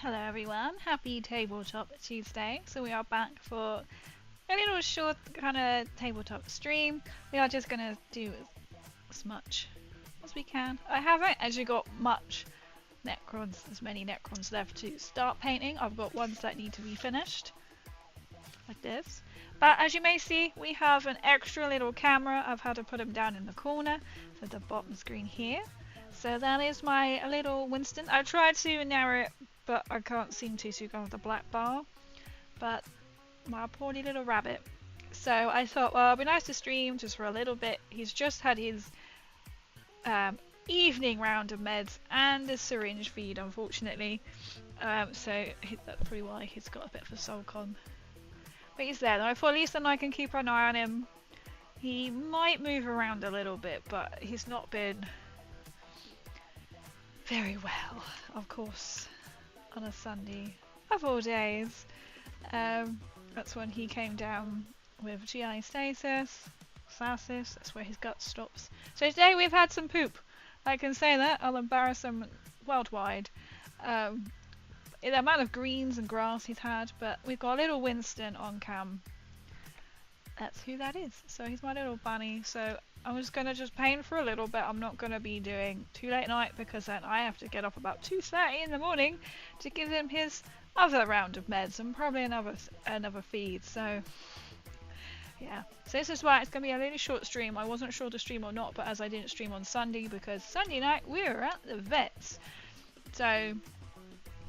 Hello everyone, happy Tabletop Tuesday. So we are back for a little short kind of tabletop stream. We are just going to do as much as we can. I haven't actually got as many Necrons left to start painting. I've got ones that need to be finished, like this. But as you may see, we have an extra little camera. I've had to put him down in the corner for the bottom screen here. So that is my little Winston. I tried to narrow it, but I can't seem to go with the black bar. But my poor little rabbit. So I thought, well, it'd be nice to stream just for a little bit. He's just had his evening round of meds and a syringe feed, unfortunately. So that's probably why he's got a bit of a sulk on. But he's there. I thought at least then I can keep an eye on him. He might move around a little bit, but he's not been very well, of course, on a Sunday of all days. That's when he came down with GI stasis, that's where his gut stops. So today we've had some poop. I can say that. I'll embarrass him worldwide. The amount of greens and grass he's had, but we've got a little Winston on cam. That's who that is. So he's my little bunny. So I'm just going to paint for a little bit. I'm not going to be doing too late night because then I have to get up about 2:30 in the morning to give him his other round of meds and probably another feed. So yeah, so this is why it's going to be a really short stream. I wasn't sure to stream or not, but as I didn't stream on Sunday because Sunday night we were at the vets. So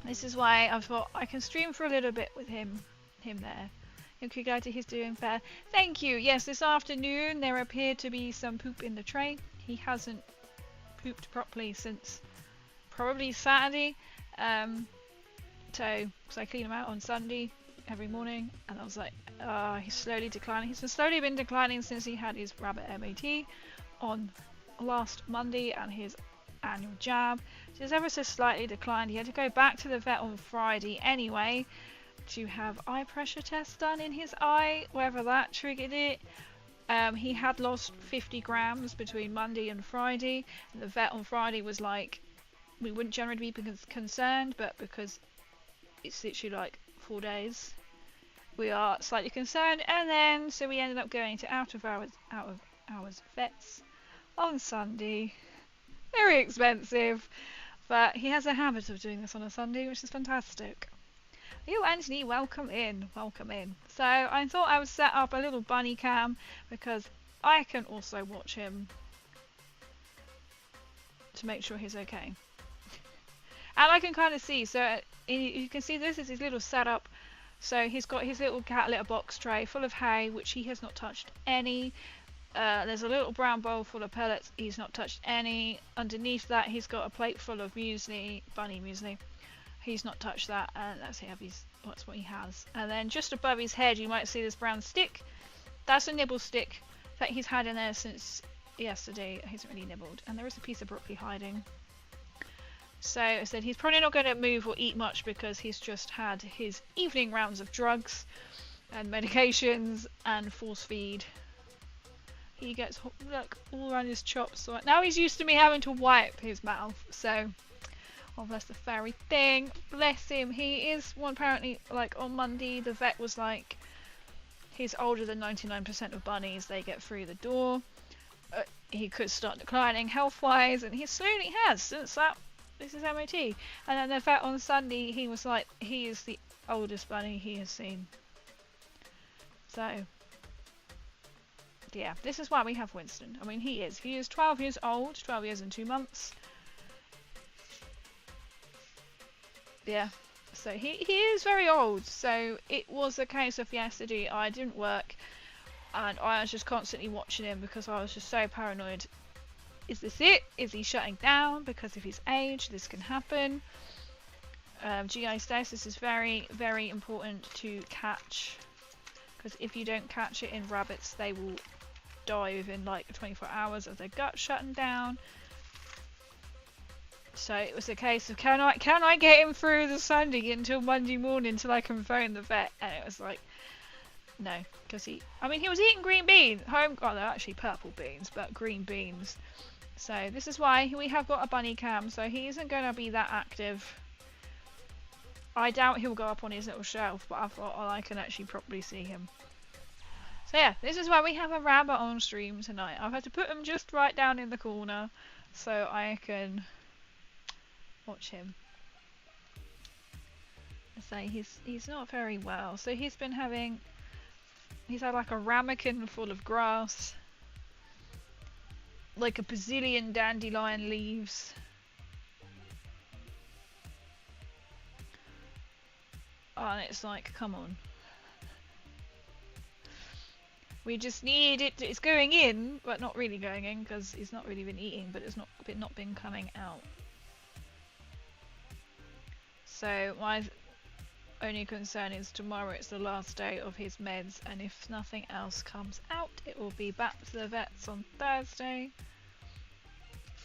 this is why I thought I can stream for a little bit with him there. He's doing fair. Thank you. Yes, this afternoon there appeared to be some poop in the tray. He hasn't pooped properly since probably Saturday. So I clean him out on Sunday every morning, and I was like, he's slowly declining. He's slowly been declining since he had his rabbit MAT on last Monday and his annual jab. So he's ever so slightly declined. He had to go back to the vet on Friday anyway to have eye pressure tests done in his eye, whether that triggered it. He had lost 50 grams between Monday and Friday. And the vet on Friday was like, we wouldn't generally be concerned, but because it's literally like 4 days, we are slightly concerned. And then so we ended up going to out of hours vets on Sunday. Very expensive, but he has a habit of doing this on a Sunday, which is fantastic. You, Anthony, welcome in. So I thought I would set up a little bunny cam because I can also watch him to make sure he's okay. And I can kind of see, so you can see this is his little setup. So he's got his little cat litter box tray full of hay, which he has not touched any. There's a little brown bowl full of pellets, he's not touched any. Underneath that he's got a plate full of muesli, bunny muesli. He's not touched that, and that's what he has. And then just above his head you might see this brown stick. That's a nibble stick that he's had in there since yesterday. He hasn't really nibbled. And there is a piece of broccoli hiding. So I said he's probably not going to move or eat much because he's just had his evening rounds of drugs and medications and force feed. He gets, look, all around his chops. So now he's used to me having to wipe his mouth. So, oh, bless the fairy thing. Bless him. He is one apparently, like on Monday, the vet was like, he's older than 99% of bunnies. They get through the door. He could start declining health-wise, and he slowly has since that. This is MOT. And then the vet on Sunday, he was like, he is the oldest bunny he has seen. So, yeah, this is why we have Winston. I mean, he is 12 years old, 12 years and 2 months. Yeah, so he is very old. So it was a case of yesterday I didn't work and I was just constantly watching him because I was just so paranoid. Is this it? Is he shutting down? Because of his age, this can happen. GI stasis is very, very important to catch, because if you don't catch it in rabbits, they will die within like 24 hours of their gut shutting down. So it was a case of can I get him through the Sunday until Monday morning until I can phone the vet? And it was like, no, because he was eating green beans. They're actually purple beans, but green beans. So this is why we have got a bunny cam. So he isn't going to be that active I doubt he'll go up on his little shelf, but I thought, oh, I can actually properly see him. So yeah, this is why we have a rabbit on stream tonight. I've had to put him just right down in the corner so I can watch him. So he's not very well. So he's had like a ramekin full of grass, like a bazillion dandelion leaves. Oh, and it's like, come on. We just need it. It's going in, but not really going in because he's not really been eating, but it's not been coming out. So my only concern is tomorrow it's the last day of his meds, and if nothing else comes out, it will be back to the vets on Thursday.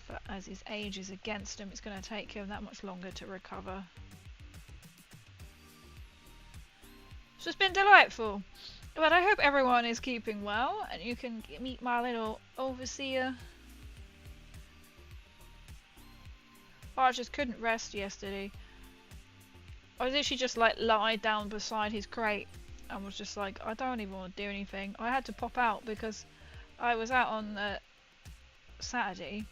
But as his age is against him, it's going to take him that much longer to recover. So it's been delightful. But I hope everyone is keeping well, and you can meet my little overseer. Oh, I just couldn't rest yesterday. I literally just like lied down beside his crate and was just like, I don't even want to do anything. I had to pop out because I was out on Saturday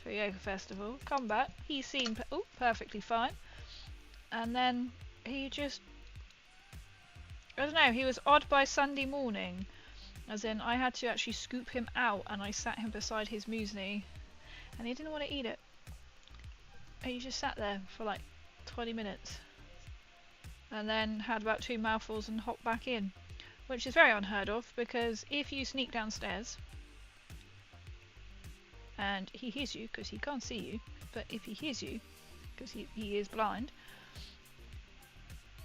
for Yoga Festival. Come back, he seemed perfectly fine, and then he just, I don't know, he was odd by Sunday morning, as in I had to actually scoop him out and I sat him beside his muesli and he didn't want to eat it. And he just sat there for like 20 minutes and then had about 2 mouthfuls and hopped back in, which is very unheard of because if you sneak downstairs and he hears you because he can't see you, but if he hears you because he is blind,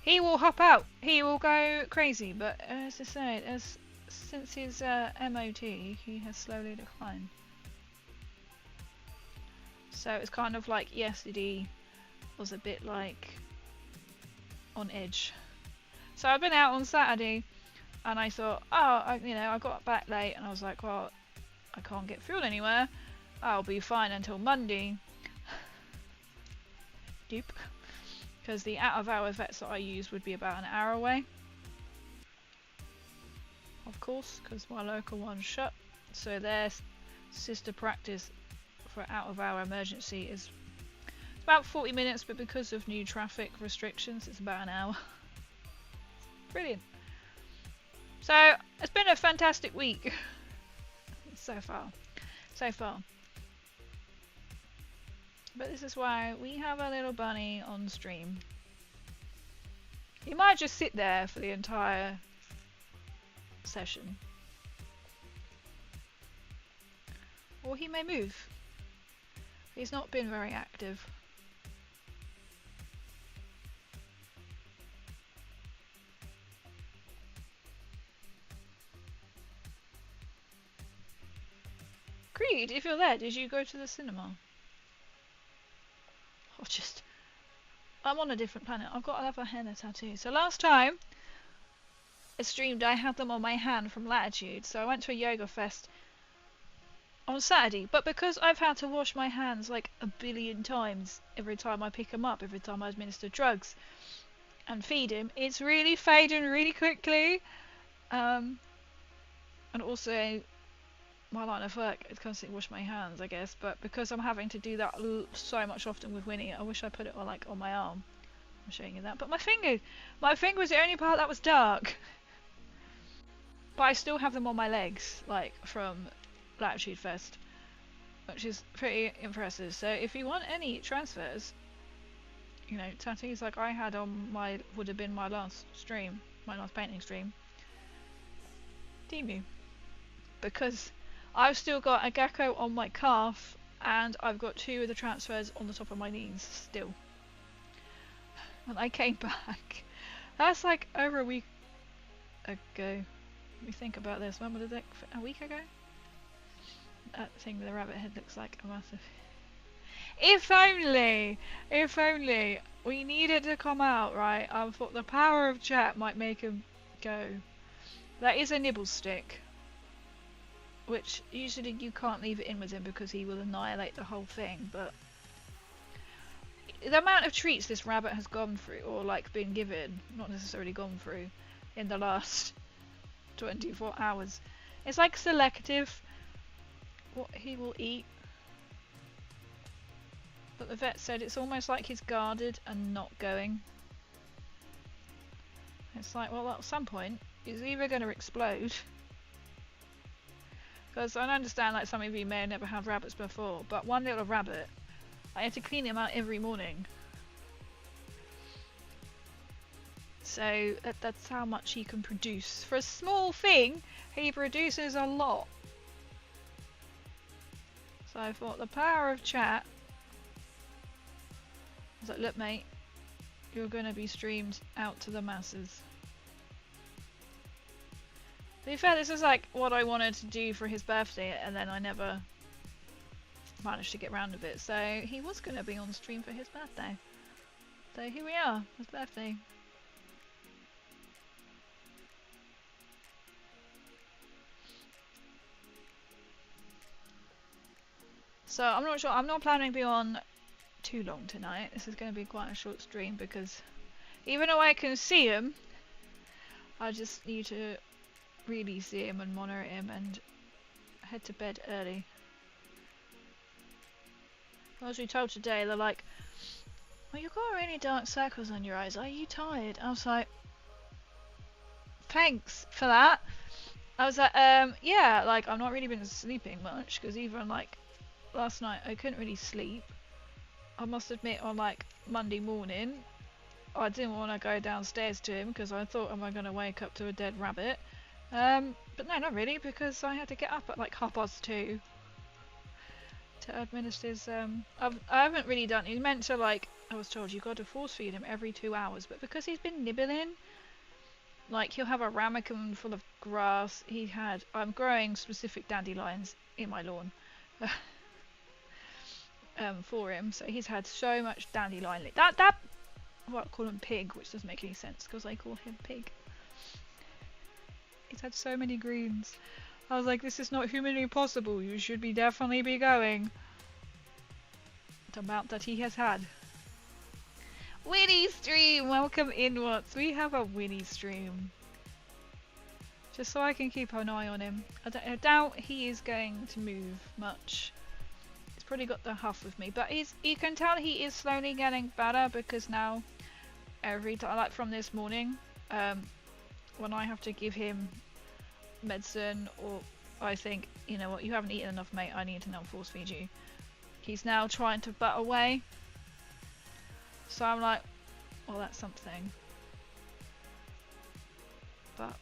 he will hop out, he will go crazy. But as I say, since his MOT, he has slowly declined. So it's kind of like yesterday was a bit like on edge. So I've been out on Saturday and I thought, oh, I got back late and I was like, well, I can't get fuel anywhere. I'll be fine until Monday. Dupe. Because the out-of-hours vets that I use would be about an hour away. Of course, because my local one's shut. So their sister practice for out-of-hour emergency is about 40 minutes, but because of new traffic restrictions, it's about an hour. Brilliant. So, it's been a fantastic week. So far. But this is why we have a little bunny on stream. He might just sit there for the entire session. Or he may move. He's not been very active. Creed, if you're there, did you go to the cinema? I'm on a different planet. I've got another henna tattoo. So last time I streamed, I had them on my hand from Latitude. So I went to a yoga fest on Saturday. But because I've had to wash my hands like a billion times every time I pick them up, every time I administer drugs and feed him, it's really fading really quickly. And also, my line of work is constantly wash my hands, I guess, but because I'm having to do that so much often with Winnie, I wish I put it on my arm. I'm showing you that, but my finger was the only part that was dark. But I still have them on my legs, like from Latitude Fest, which is pretty impressive. So if you want any transfers, tattoos like I had on would have been my last painting stream, DM you, because I've still got a gecko on my calf, and I've got 2 of the transfers on the top of my knees still. When I came back, that's like over a week ago. Let me think about this. When was it? A week ago? That thing with the rabbit head looks like a massive... If only! If only! We needed to come out, right? I thought the power of chat might make him go. That is a nibble stick, which usually you can't leave it in with him because he will annihilate the whole thing, but the amount of treats this rabbit has gone through, or like been given, not necessarily gone through, in the last 24 hours. It's like selective what he will eat. But the vet said it's almost like he's guarded and not going. It's like, well, at some point, he's either going to explode. Because I understand, like, some of you may have never had rabbits before, but one little rabbit, I had to clean him out every morning. So that's how much he can produce. For a small thing, he produces a lot. So I thought the power of chat. I was like, look mate, you're going to be streamed out to the masses. To be fair, this is like what I wanted to do for his birthday, and then I never managed to get round to it. So he was going to be on stream for his birthday. So here we are, his birthday. So I'm not sure, I'm not planning to be on too long tonight. This is going to be quite a short stream because even though I can see him, I just need to really see him and monitor him and head to bed early. I was told today, they're like, well, you've got really dark circles on your eyes, are you tired? I was like, thanks for that. I was like, yeah, like I've not really been sleeping much because even like last night I couldn't really sleep. I must admit on like Monday morning I didn't want to go downstairs to him because I thought, am I going to wake up to a dead rabbit? But no, not really, because I had to get up at like 2:30 to administer his, I haven't really done, he's meant to like, I was told you got to force feed him every 2 hours, but because he's been nibbling, like he'll have a ramekin full of grass, I'm growing specific dandelions in my lawn, for him, so he's had so much dandelion, well, I call him Pig, which doesn't make any sense, because I call him Pig. He's had so many greens. I was like, this is not humanly possible. You should definitely be going. The amount that he has had. Winnie stream! Welcome in, Watts. We have a Winnie stream. Just so I can keep an eye on him. I doubt he is going to move much. He's probably got the huff with me. But you can tell he is slowly getting better because now, every time, like from this morning, when I have to give him medicine, or I think, you know what, you haven't eaten enough mate, I need to now force feed you, he's now trying to butt away, so I'm like, well, that's something. But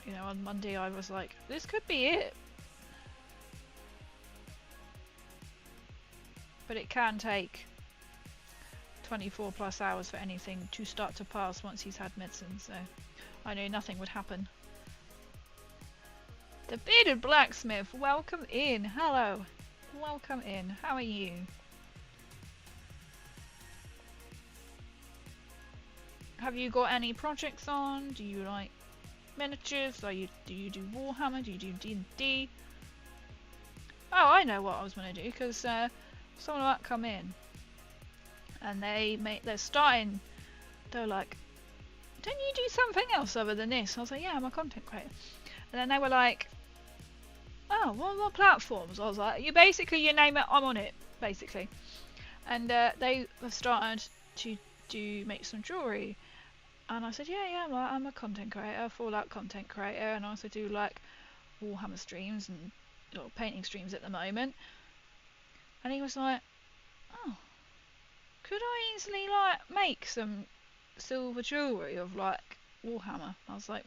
you know, on Monday I was like, this could be it, but it can take 24 plus hours for anything to start to pass once he's had medicine, so I knew nothing would happen. The Bearded Blacksmith, welcome in. Hello. Welcome in. How are you? Have you got any projects on? Do you like miniatures? Do you do Warhammer? Do you do D&D? Oh, I know what I was going to do, because someone might come in and they're starting, they're like, don't you do something else other than this? I was like, yeah, I'm a content creator. And then they were like, oh, what platforms? I was like, you name it, I'm on it, basically. And they have started to make some jewellery. And I said, yeah, I'm a content creator, Fallout content creator, and I also do like Warhammer streams and painting streams at the moment. And he was like, oh, could I easily like make some silver jewellery of like Warhammer? I was like,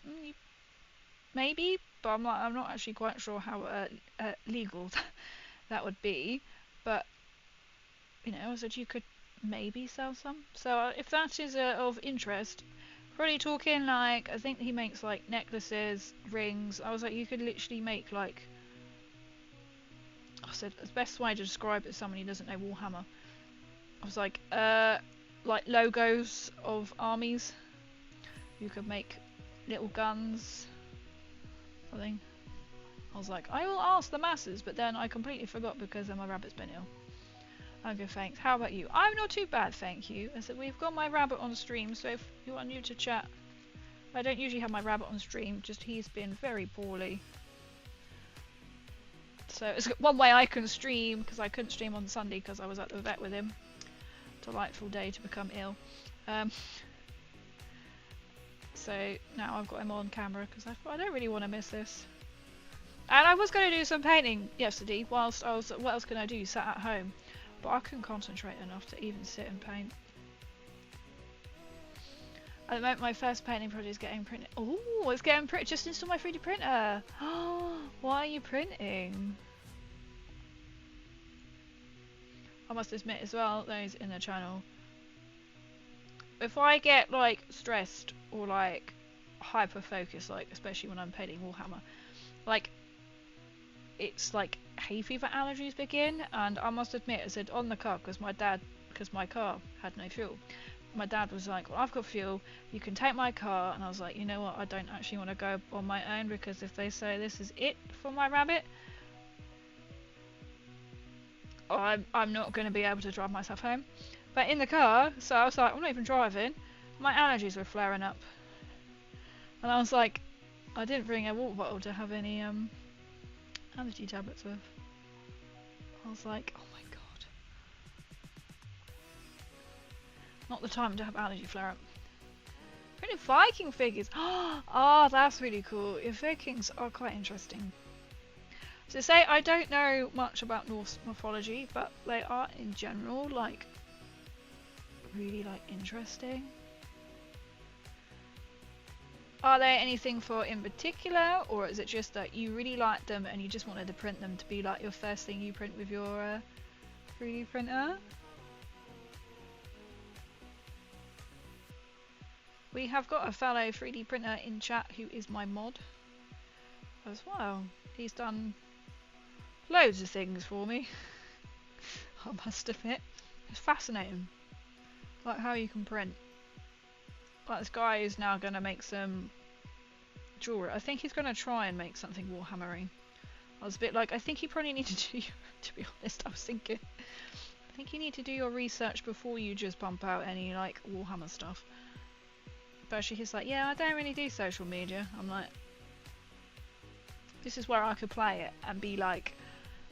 maybe, but I'm not actually quite sure how legal that would be, but you know, I said you could maybe sell some. So if that is of interest, probably talking like, I think he makes like necklaces, rings. I was like, you could literally make like, I said the best way to describe it to someone who doesn't know Warhammer, I was like logos of armies. You could make little guns, something. I was like, I will ask the masses, but then I completely forgot because my rabbit's been ill. I'm good, thanks. How about you? I'm not too bad, thank you. I said we've got my rabbit on stream, so if you want you to chat, I don't usually have my rabbit on stream. Just he's been very poorly. So it's one way I can stream, because I couldn't stream on Sunday because I was at the vet with him. Delightful day to become ill. So now I've got him on camera because I thought I don't really want to miss this. And I was going to do some painting yesterday whilst I was, what else can I do, sat at home. But I couldn't concentrate enough to even sit and paint. At the moment my first painting project is getting printed. Oh, it's getting printed. Just install my 3D printer. Why are you printing? I must admit as well, those in the channel, if I get like stressed or like hyper focused, like especially when I'm painting Warhammer, like it's like hay fever allergies begin. And I must admit, I said on the car, because my car had no fuel, my dad was like, well, I've got fuel, you can take my car. And I was like, you know what, I don't actually want to go on my own, because if they say this is it for my rabbit, I'm not going to be able to drive myself home. But in the car, so I was like, I'm not even driving, my allergies were flaring up. And I was like, I didn't bring a water bottle to have any allergy tablets with. I was like, oh my god. Not the time to have allergy flare up. Printed Viking figures! Oh, that's really cool. Your Vikings are quite interesting. To say, I don't know much about Norse mythology, but they are in general like really like interesting. Are there anything for in particular, or is it just that you really like them and you just wanted to print them to be like your first thing you print with your 3D printer? We have got a fellow 3D printer in chat who is my mod as well. He's done loads of things for me. I must admit, it's fascinating, like how you can print. Like this guy is now going to make some jewelry. I think he's going to try and make something Warhammery. I was a bit like, I think you probably need to do, to be honest, I was thinking, I think you need to do your research before you just pump out any like Warhammer stuff. But he's like, yeah, I don't really do social media. I'm like, this is where I could play it and be like,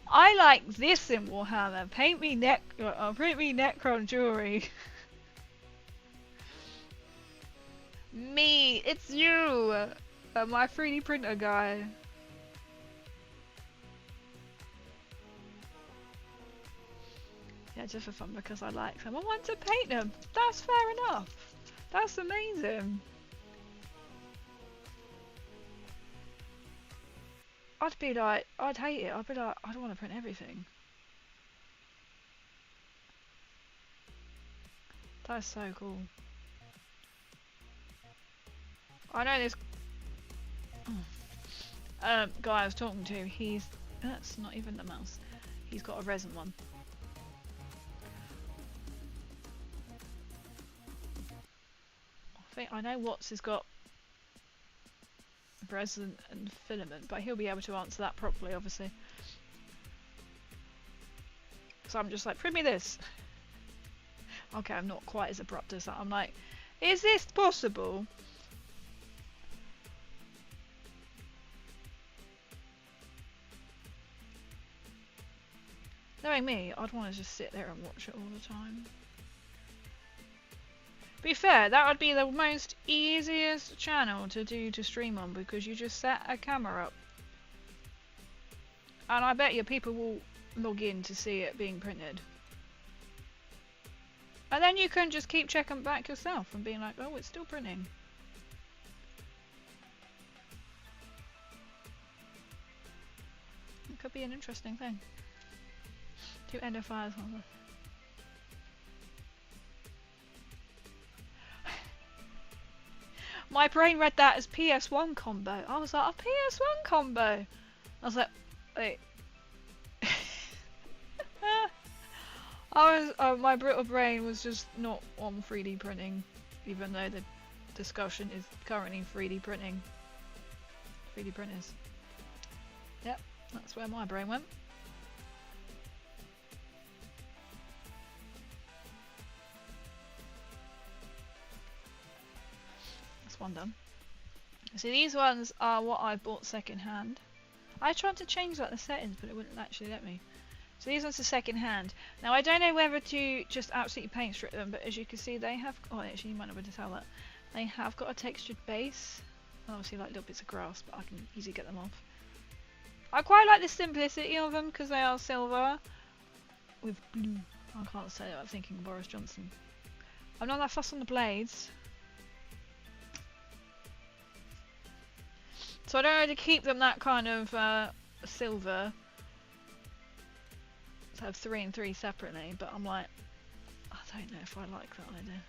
I like this in Warhammer. Paint me print me Necron jewelry. Me, it's you, my 3D printer guy. Yeah, just for fun because I like them. I want to paint them. That's fair enough. That's amazing. I'd be like, I'd hate it. I'd be like, I don't want to print everything. That's so cool. I know this guy I was talking to, that's not even the mouse. He's got a resin one. I think I know Watts has got resin and filament, but he'll be able to answer that properly, obviously. So I'm just like, print me this. Okay, I'm not quite as abrupt as that. I'm like, is this possible? Knowing me, I'd want to just sit there and watch it all the time. To be fair, that would be the most easiest channel to stream on, because you just set a camera up. And I bet you people will log in to see it being printed. And then you can just keep checking back yourself and being like, oh, it's still printing. It could be an interesting thing. 2 ender fires. My brain read that as PS1 combo. I was like, a PS1 combo. I was like, wait. My brittle brain was just not on 3D printing, even though the discussion is currently 3D printing. 3D printers. Yep, that's where my brain went. that's one done. So these ones are what I bought second hand. I tried to change like the settings, but it wouldn't actually let me. So these ones are second hand. Now I don't know whether to just absolutely paint strip them, but as you can see they have, oh actually you might not be able to tell that. They have got a textured base. And obviously like little bits of grass, but I can easily get them off. I quite like the simplicity of them because they are silver with blue. I can't say that I'm thinking Boris Johnson. I'm not that fussed on the blades. So I don't know how to keep them that kind of silver. To have 3 and 3 separately, but I'm like, I don't know if I like that idea.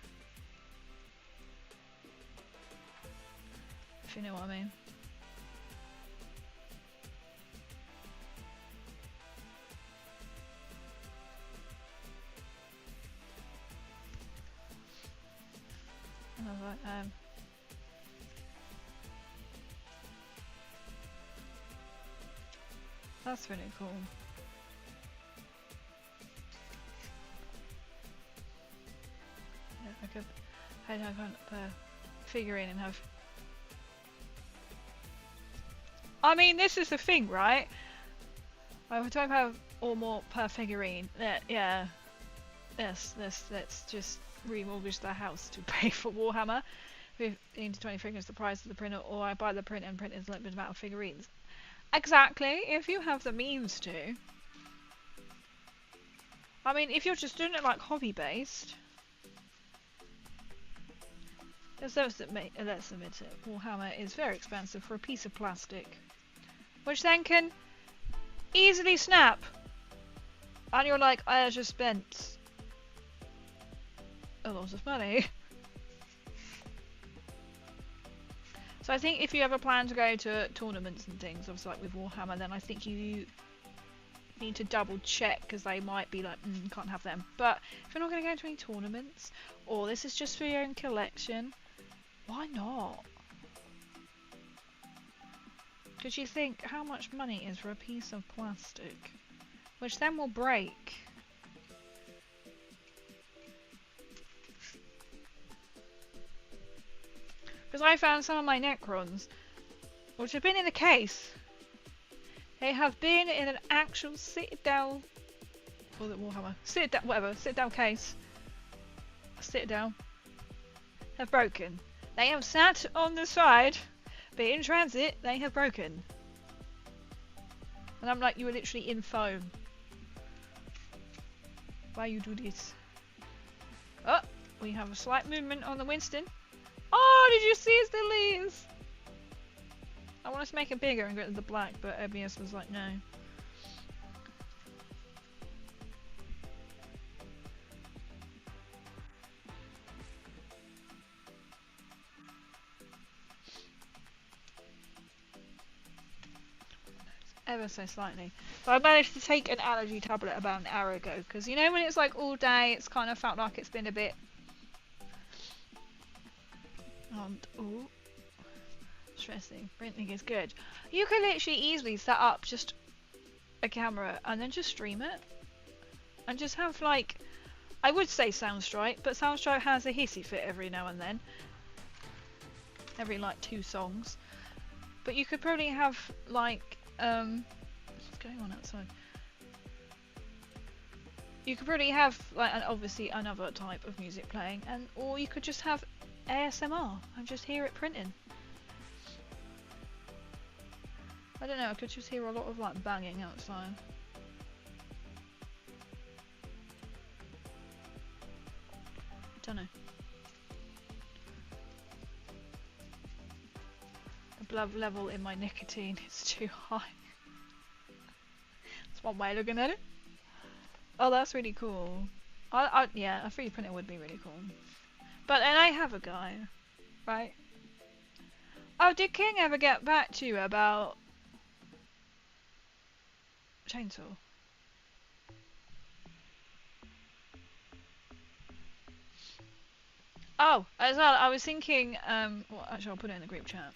If you know what I mean. And I was like, that's really cool. Yeah, I could have a figurine and have. I mean, this is the thing, right? I don't have or more per figurine. Yeah. Yes, let's just remortgage the house to pay for Warhammer. 15 to 20 figures the price of the printer, or I buy the print and print is a limited amount of figurines. Exactly, if you have the means to. I mean, if you're just doing it like hobby based. Let's admit it, Warhammer is very expensive for a piece of plastic, which then can easily snap. And you're like, I just spent a lot of money. So I think if you ever plan to go to tournaments and things, obviously like with Warhammer, then I think you need to double check because they might be like, can't have them. But if you're not going to go to any tournaments, or this is just for your own collection, why not? Because you think how much money is for a piece of plastic, which then will break. Because I found some of my Necrons, which have been in a case. They have been in an actual Citadel, or the Warhammer, Citadel, whatever, Citadel case. Citadel. Have broken. They have sat on the side, but in transit, they have broken. And I'm like, you were literally in foam. Why you do this? Oh, we have a slight movement on the Winston. Oh, did you see his little ears? I wanted to make it bigger and get rid of the black, but OBS was like, no. Ever so slightly. So I managed to take an allergy tablet about an hour ago, because you know when it's like all day, it's kind of felt like it's been a bit. And ooh, stressing. Printing is good. You can literally easily set up just a camera and then just stream it, and just have like, I would say Soundstripe, but Soundstripe has a hissy fit every now and then, every like 2 songs. But you could probably have like what's going on outside? You could probably have like obviously another type of music playing, and or you could just have ASMR and just hear it printing. I don't know, I could just hear a lot of like banging outside. I don't know. The blood level in my nicotine is too high. That's one way of looking at it. Oh, that's really cool. Yeah, a 3D printer would be really cool. But then I have a guy, right? Oh, did King ever get back to you about chainsaw? Oh, as well, I was thinking, well, actually I'll put it in the group chat,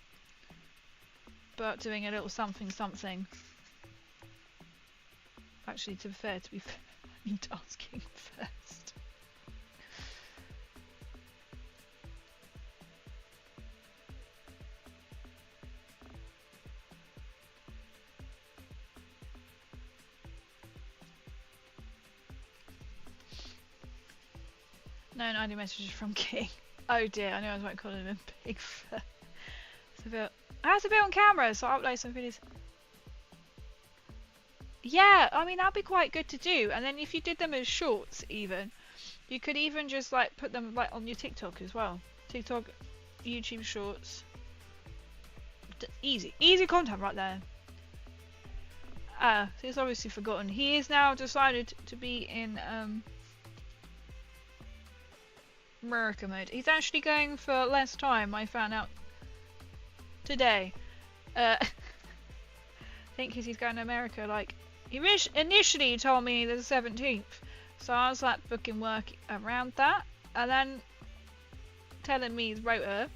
but doing a little something. Actually, to be fair, I need asking first. No, 90 messages from King. Oh dear, I knew I was about to call him a big fur. It's a bit... I have to be on camera, so I'll upload some videos. Yeah, I mean, that'd be quite good to do. And then if you did them as shorts, even, you could even just, like, put them, like, on your TikTok as well. TikTok, YouTube shorts. Easy. Easy content right there. He's obviously forgotten. He is now decided to be in, America mode. He's actually going for less time, I found out today. I think he's going to America, like, he initially told me the 17th, so I was like booking work around that, and then telling me his rota.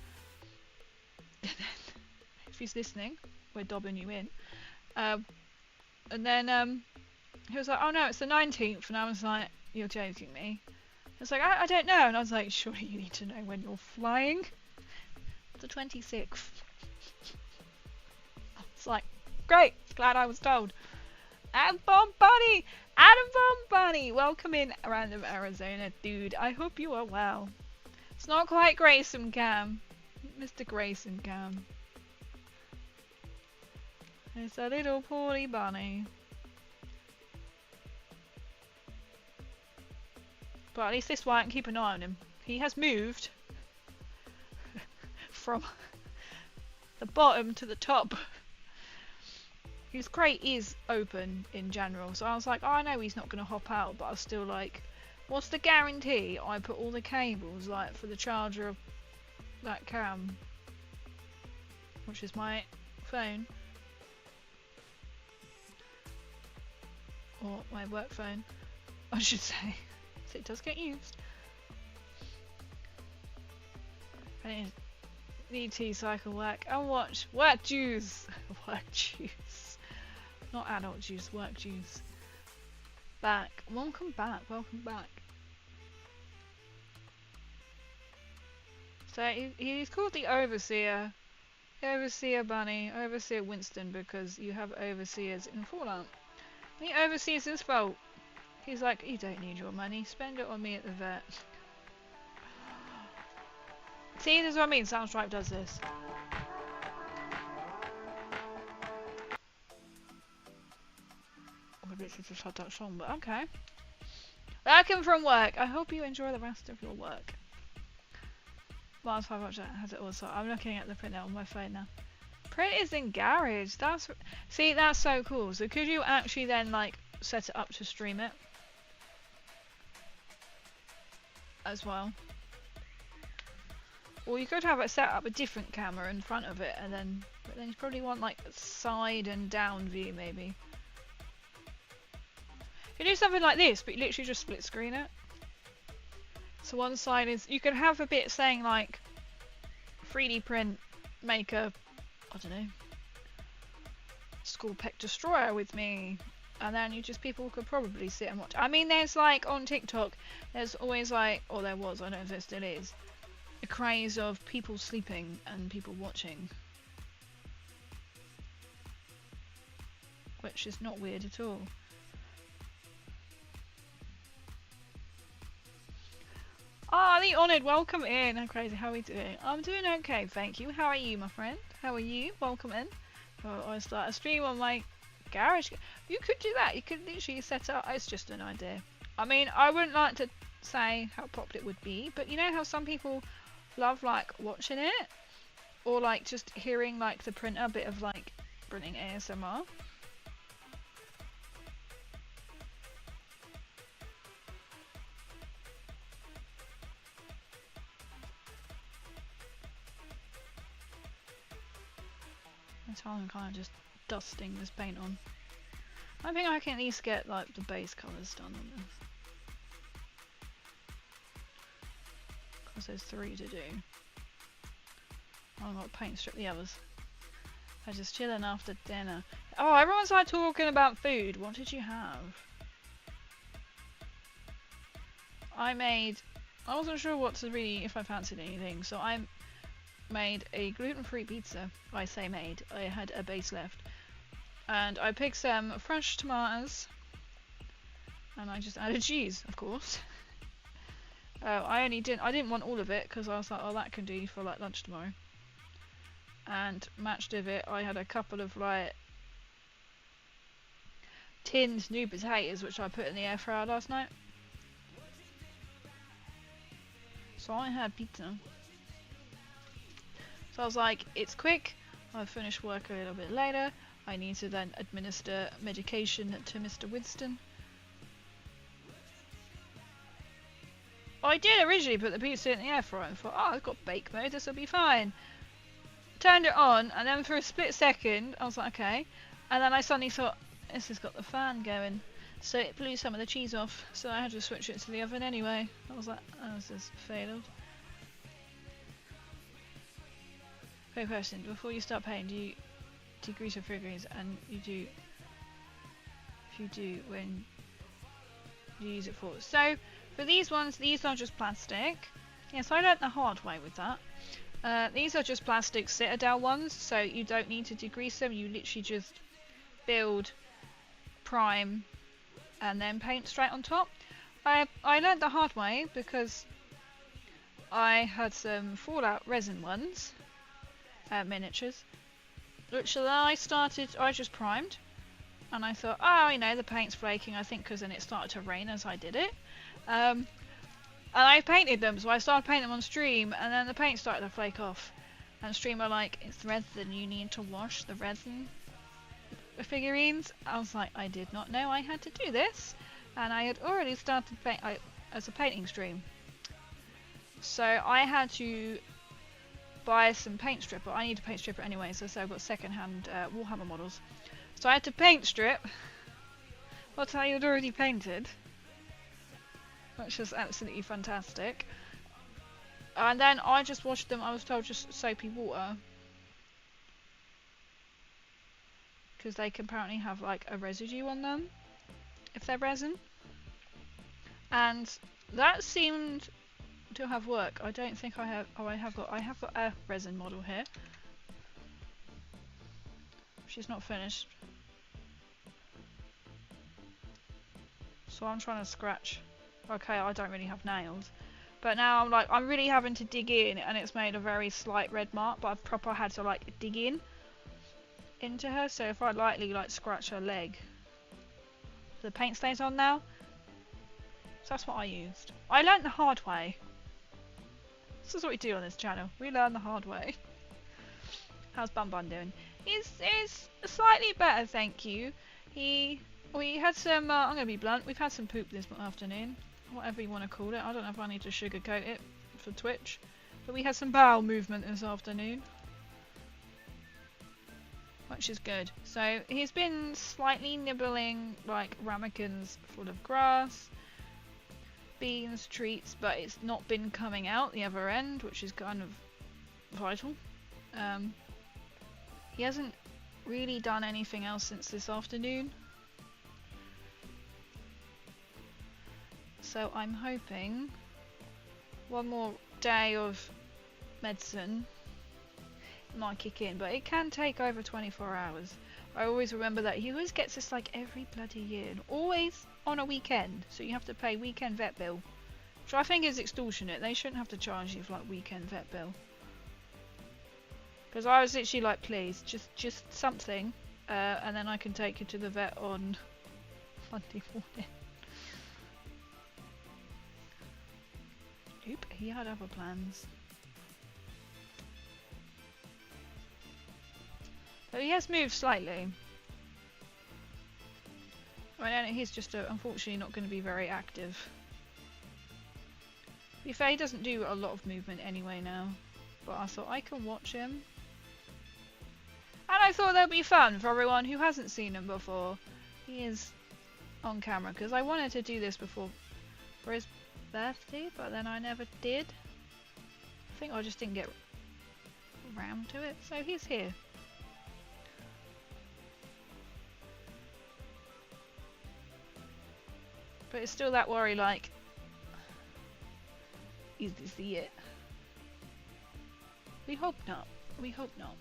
If he's listening, we're dobbing you in. And then he was like, oh no, it's the 19th, and I was like, you're joking me. It's like, I don't know, and I was like, surely you need to know when you're flying. The 26th. It's like, great, glad I was told. Adam Bunny! Adam Bunny! Welcome in random Arizona, dude. I hope you are well. It's not quite Grayson Cam. Mr. Grayson Cam. It's a little poorly bunny. But at least this way I can keep an eye on him. He has moved from the bottom to the top. His crate is open in general, so I was like, oh, I know he's not going to hop out, but I was still like, what's the guarantee I put all the cables, like, for the charger of that cam, which is my phone, or my work phone, I should say, so it does get used. And DT cycle work and watch work juice. Work juice. Not adult juice, work juice. Back. Welcome back, welcome back. So he's called the Overseer. Overseer Bunny, Overseer Winston, because you have overseers in Fallout. The Overseer's his fault. He's like, you don't need your money, spend it on me at the vet. See, this is what I mean, Soundstripe does this. I literally just had that song, but okay. Welcome from work. I hope you enjoy the rest of your work. Mars 5 has it also. I'm looking at the printout on my phone now. Print is in Garage. That's see, that's so cool. So could you actually then like set it up to stream it as well? Or you could have it set up a different camera in front of it, and then but then you probably want like a side and down view maybe. You do something like this, but you literally just split screen it. So one side is, you could have a bit saying like 3D print, make a, I don't know, school pet destroyer with me, and then you just, people could probably sit and watch. I mean, there's like on TikTok, there's always like, or there was, I don't know if there still is, a craze of people sleeping and people watching, which is not weird at all. Ah, the honoured, welcome in. How crazy, how are we doing? I'm doing okay, thank you. How are you, my friend? How are you? Welcome in. Oh, I start a stream on my garage. You could do that. You could literally set up. It's just an idea. I mean, I wouldn't like to say how popular it would be, but you know how some people love like watching it, or like just hearing like the printer, a bit of like printing ASMR. I'm kind of just dusting this paint on. I think I can at least get like the base colours done on this, because there's 3 to do. I've got to paint strip the others. I'm just chilling after dinner. Oh, everyone's like talking about food. What did you have? I wasn't sure what to really, if I fancied anything, so I made a gluten-free pizza. I say made, I had a base left, and I picked some fresh tomatoes and I just added cheese, of course. I didn't want all of it because I was like, oh, that can do for like lunch tomorrow. And matched with it, I had a couple of like tinned new potatoes which I put in the air fryer last night. So I had pizza. So I was like, it's quick, I'll finish work a little bit later, I need to then administer medication to Mr. Winston. I did originally put the pizza in the air fryer and thought, oh, I've got bake mode, this will be fine. Turned it on, and then for a split second, I was like, okay. And then I suddenly thought, this has got the fan going. So it blew some of the cheese off, so I had to switch it to the oven anyway. I was like, oh, this has failed. Quick question, before you start painting, do you degrease your figurines? And you do, if you do, when you use it for. So, for these ones, these are just plastic. Yes, I learnt the hard way with that. These are just plastic Citadel ones, so you don't need to degrease them, you literally just build, prime, and then paint straight on top. I learnt the hard way because I had some Fallout resin ones, miniatures, which I just primed, and I thought, oh, you know, the paint's flaking, I think because then it started to rain as I did it. And I painted them, so I started painting them on stream, and then the paint started to flake off. And stream were like, it's resin, you need to wash the resin figurines. I was like, I did not know I had to do this, and I had already started as a painting stream. So I had to buy some paint stripper. I need a paint stripper anyway, so I've got second-hand Warhammer models. So I had to paint strip what I had already painted, which was absolutely fantastic. And then I just washed them, I was told, just soapy water, because they can apparently have like a residue on them if they're resin, and that seemed to have worked. I don't think I have. Oh, I have got a resin model here. She's not finished, so I'm trying to scratch. Okay, I don't really have nails, but now I'm really having to dig in, and it's made a very slight red mark, but I've proper had to like dig in into her, so if I lightly like scratch her leg, the paint stays on now. So that's what I used. I learnt the hard way. This is what we do on this channel. We learn the hard way. How's Bun Bun doing? He's slightly better, thank you. We had some, I'm going to be blunt, we've had some poop this afternoon. Whatever you want to call it. I don't know if I need to sugarcoat it for Twitch. But we had some bowel movement this afternoon, which is good. So he's been slightly nibbling like ramekins full of grass, beans, treats, but it's not been coming out the other end, which is kind of vital. He hasn't really done anything else since this afternoon, so I'm hoping one more day of medicine might kick in, but it can take over 24 hours. I always remember that. He always gets this like every bloody year, and always on a weekend, so you have to pay weekend vet bill, which I think is extortionate. They shouldn't have to charge you for like weekend vet bill, because I was literally like, please, just something, and then I can take you to the vet on Monday morning. Oop, he had other plans. But he has moved slightly. I mean, he's just unfortunately not going to be very active. To be fair, he doesn't do a lot of movement anyway now. But I thought I can watch him. And I thought that'd be fun for everyone who hasn't seen him before. He is on camera, because I wanted to do this before for his birthday, but then I never did. I think I just didn't get around to it. So he's here. But it's still that worry, like, is this it? We hope not. We hope not.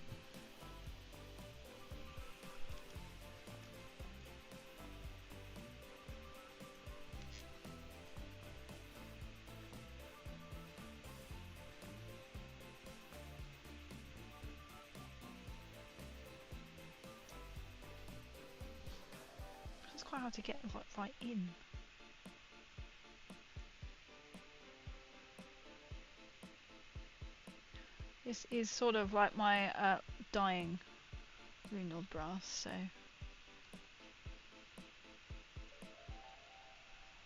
quite hard to get right in. This is sort of like my dying runeled brass, so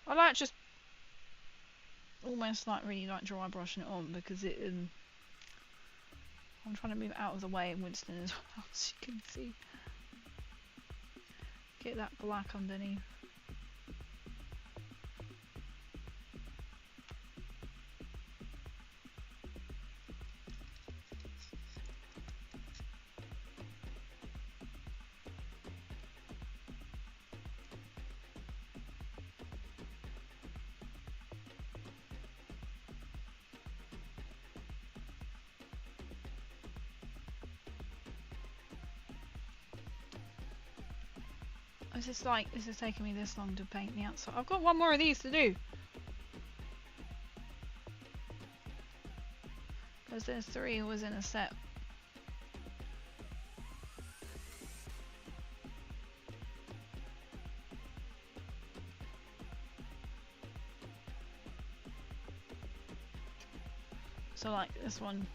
I like just almost like really like dry brushing it on because it I'm trying to move out of the way in Winston as well, as you can see. Get that black underneath. This is taking me this long to paint the outside. I've got one more of these to do. Because there's 3 was in a set. So like this one.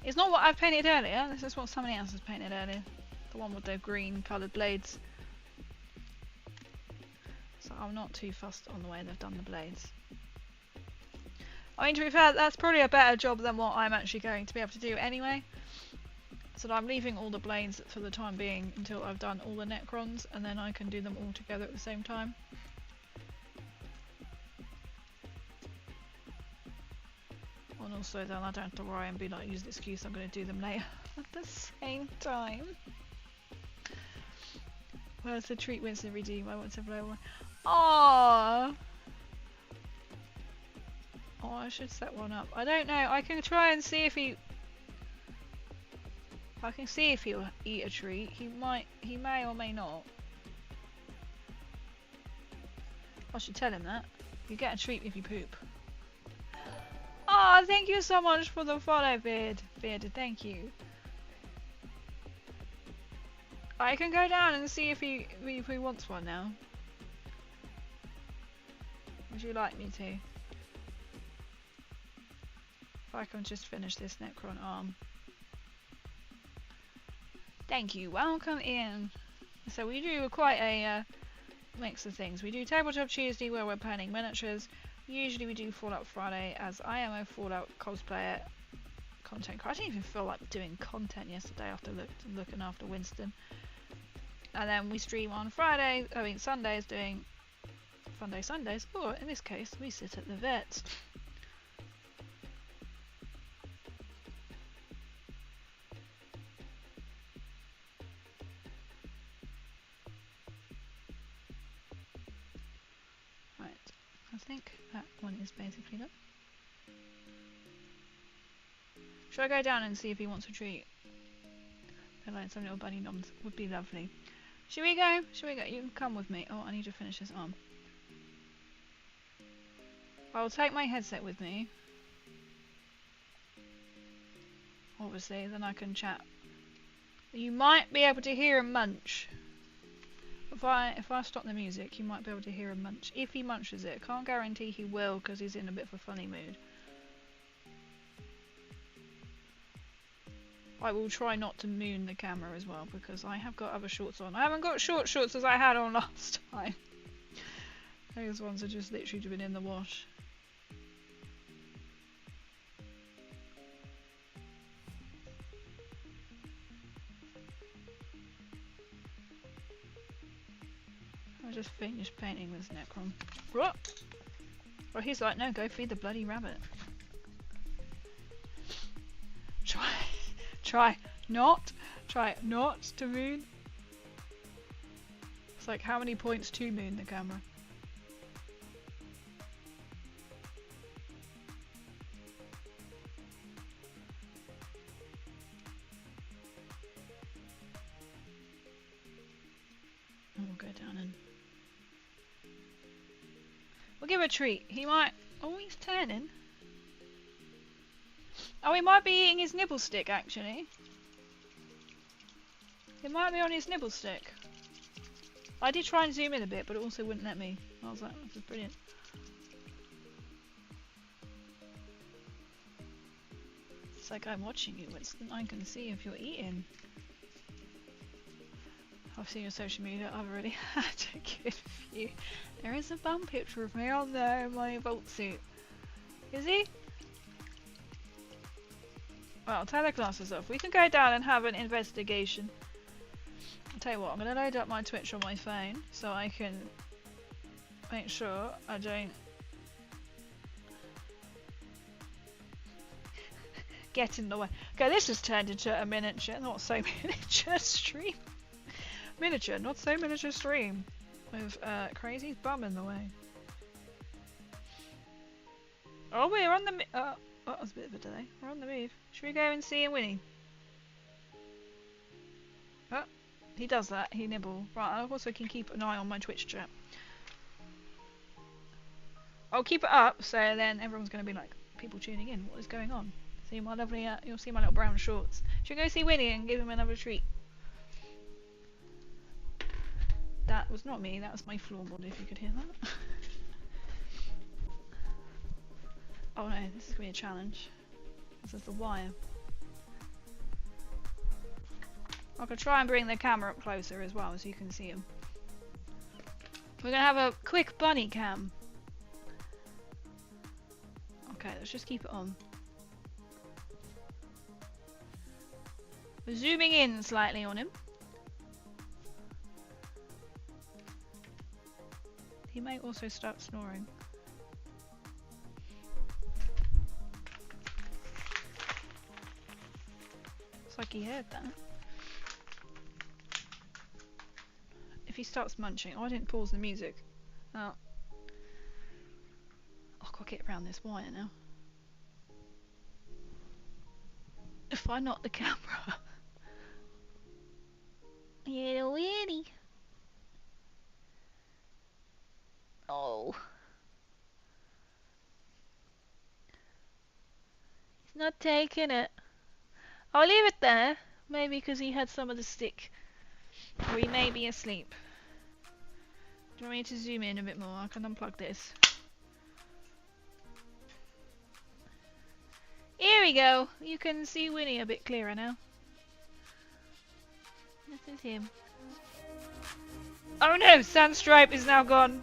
It's not what I've painted earlier, this is what somebody else has painted earlier. The one with the green coloured blades. So I'm not too fussed on the way they've done the blades. I mean, to be fair, that's probably a better job than what I'm actually going to be able to do anyway. So I'm leaving all the blades for the time being until I've done all the Necrons, and then I can do them all together at the same time. And also then I don't have to worry and be like, use the excuse I'm going to do them later at the same time. Where's the treat Winston redeem? I want to blow away. Aww! Oh, I should set one up. I don't know. I can try and see if he... I can see if he'll eat a treat. He may or may not. I should tell him that. You get a treat if you poop. Oh, thank you so much for the follow, Beard. Bearded, thank you. I can go down and see if he wants one now. Would you like me to? If I can just finish this Necron arm. Thank you, welcome in. So we do quite a mix of things. We do Tabletop Tuesday where we're painting miniatures. Usually we do Fallout Friday as I am a Fallout cosplayer content. I didn't even feel like doing content yesterday after looking after Winston. And then we stream on Sundays doing Fun Day Sundays, or in this case we sit at the vet. Right, I think that one is basically done. Should I go down and see if he wants a treat? Like some little bunny noms would be lovely. Should we go? Should we go? You can come with me. Oh, I need to finish this arm. I'll take my headset with me. Obviously, then I can chat. You might be able to hear him munch. If I stop the music, you might be able to hear him munch. If he munches it, can't guarantee he will because he's in a bit of a funny mood. I will try not to moon the camera as well because I have got other shorts on. I haven't got short shorts as I had on last time. Those ones are just literally been in the wash. I just finished painting this Necron. What? Well, he's like, no, go feed the bloody rabbit. Try not to moon. It's like how many points to moon the camera? We'll go down and we'll give a treat. He might. Oh, he's turning. Oh, he might be eating his nibble stick, actually. It might be on his nibble stick. I did try and zoom in a bit, but it also wouldn't let me. I was like, this is brilliant. It's like I'm watching you, Winston. I can see if you're eating. I've seen your social media. I've already had a good view. There is a bum picture of me on there in my vault suit. Is he? Well, take the glasses off. We can go down and have an investigation. I'll tell you what, I'm going to load up my Twitch on my phone so I can make sure I don't get in the way. Okay, this has turned into a miniature, not so miniature stream. Miniature, not so miniature stream. With Crazy's bum in the way. Oh, we're on the oh, that was a bit of a delay. We're on the move. Should we go and see Winnie? Oh, he does that. He nibble. Right, I also can keep an eye on my Twitch chat. I'll keep it up so then everyone's going to be like, people tuning in. What is going on? See my lovely, you'll see my little brown shorts. Should we go see Winnie and give him another treat? That was not me, that was my floorboard, if you could hear that. Oh no, this is going to be a challenge. This is the wire. I could try and bring the camera up closer as well so you can see him. We're going to have a quick bunny cam. Okay, let's just keep it on. We're zooming in slightly on him. He may also start snoring. It's like he heard that. If he starts munching, oh, I didn't pause the music. Oh, I've got to get around this wire now. If I knock the camera. Yeah, Winnie. Oh. He's not taking it. I'll leave it there. Maybe because he had some of the stick. Or he may be asleep. Do you want me to zoom in a bit more? I can unplug this. Here we go. You can see Winnie a bit clearer now. This is him. Oh no! Sandstripe is now gone.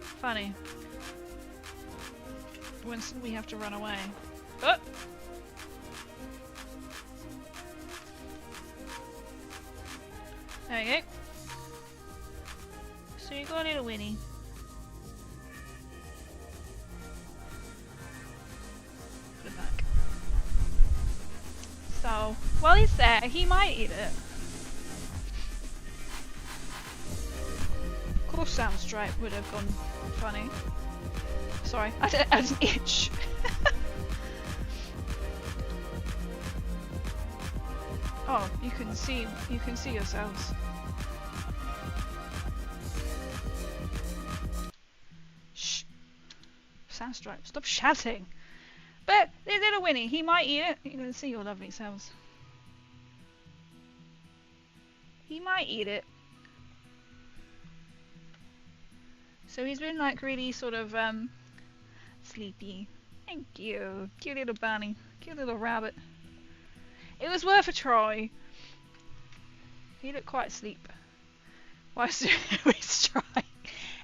Funny. Winston, we have to run away. Oh! There you go. So you got a little Winnie. Put it back. So, while he's there, he might eat it. Of course Soundstripe would have gone funny. Sorry, I had an itch. Oh, you can see yourselves. Shh. Soundstripe, stop shouting. But there's little Winnie, he might eat it. You can see your lovely selves. He might eat it. So he's been like really sort of sleepy. Thank you. Cute little bunny. Cute little rabbit. It was worth a try. He looked quite asleep. Why should we try?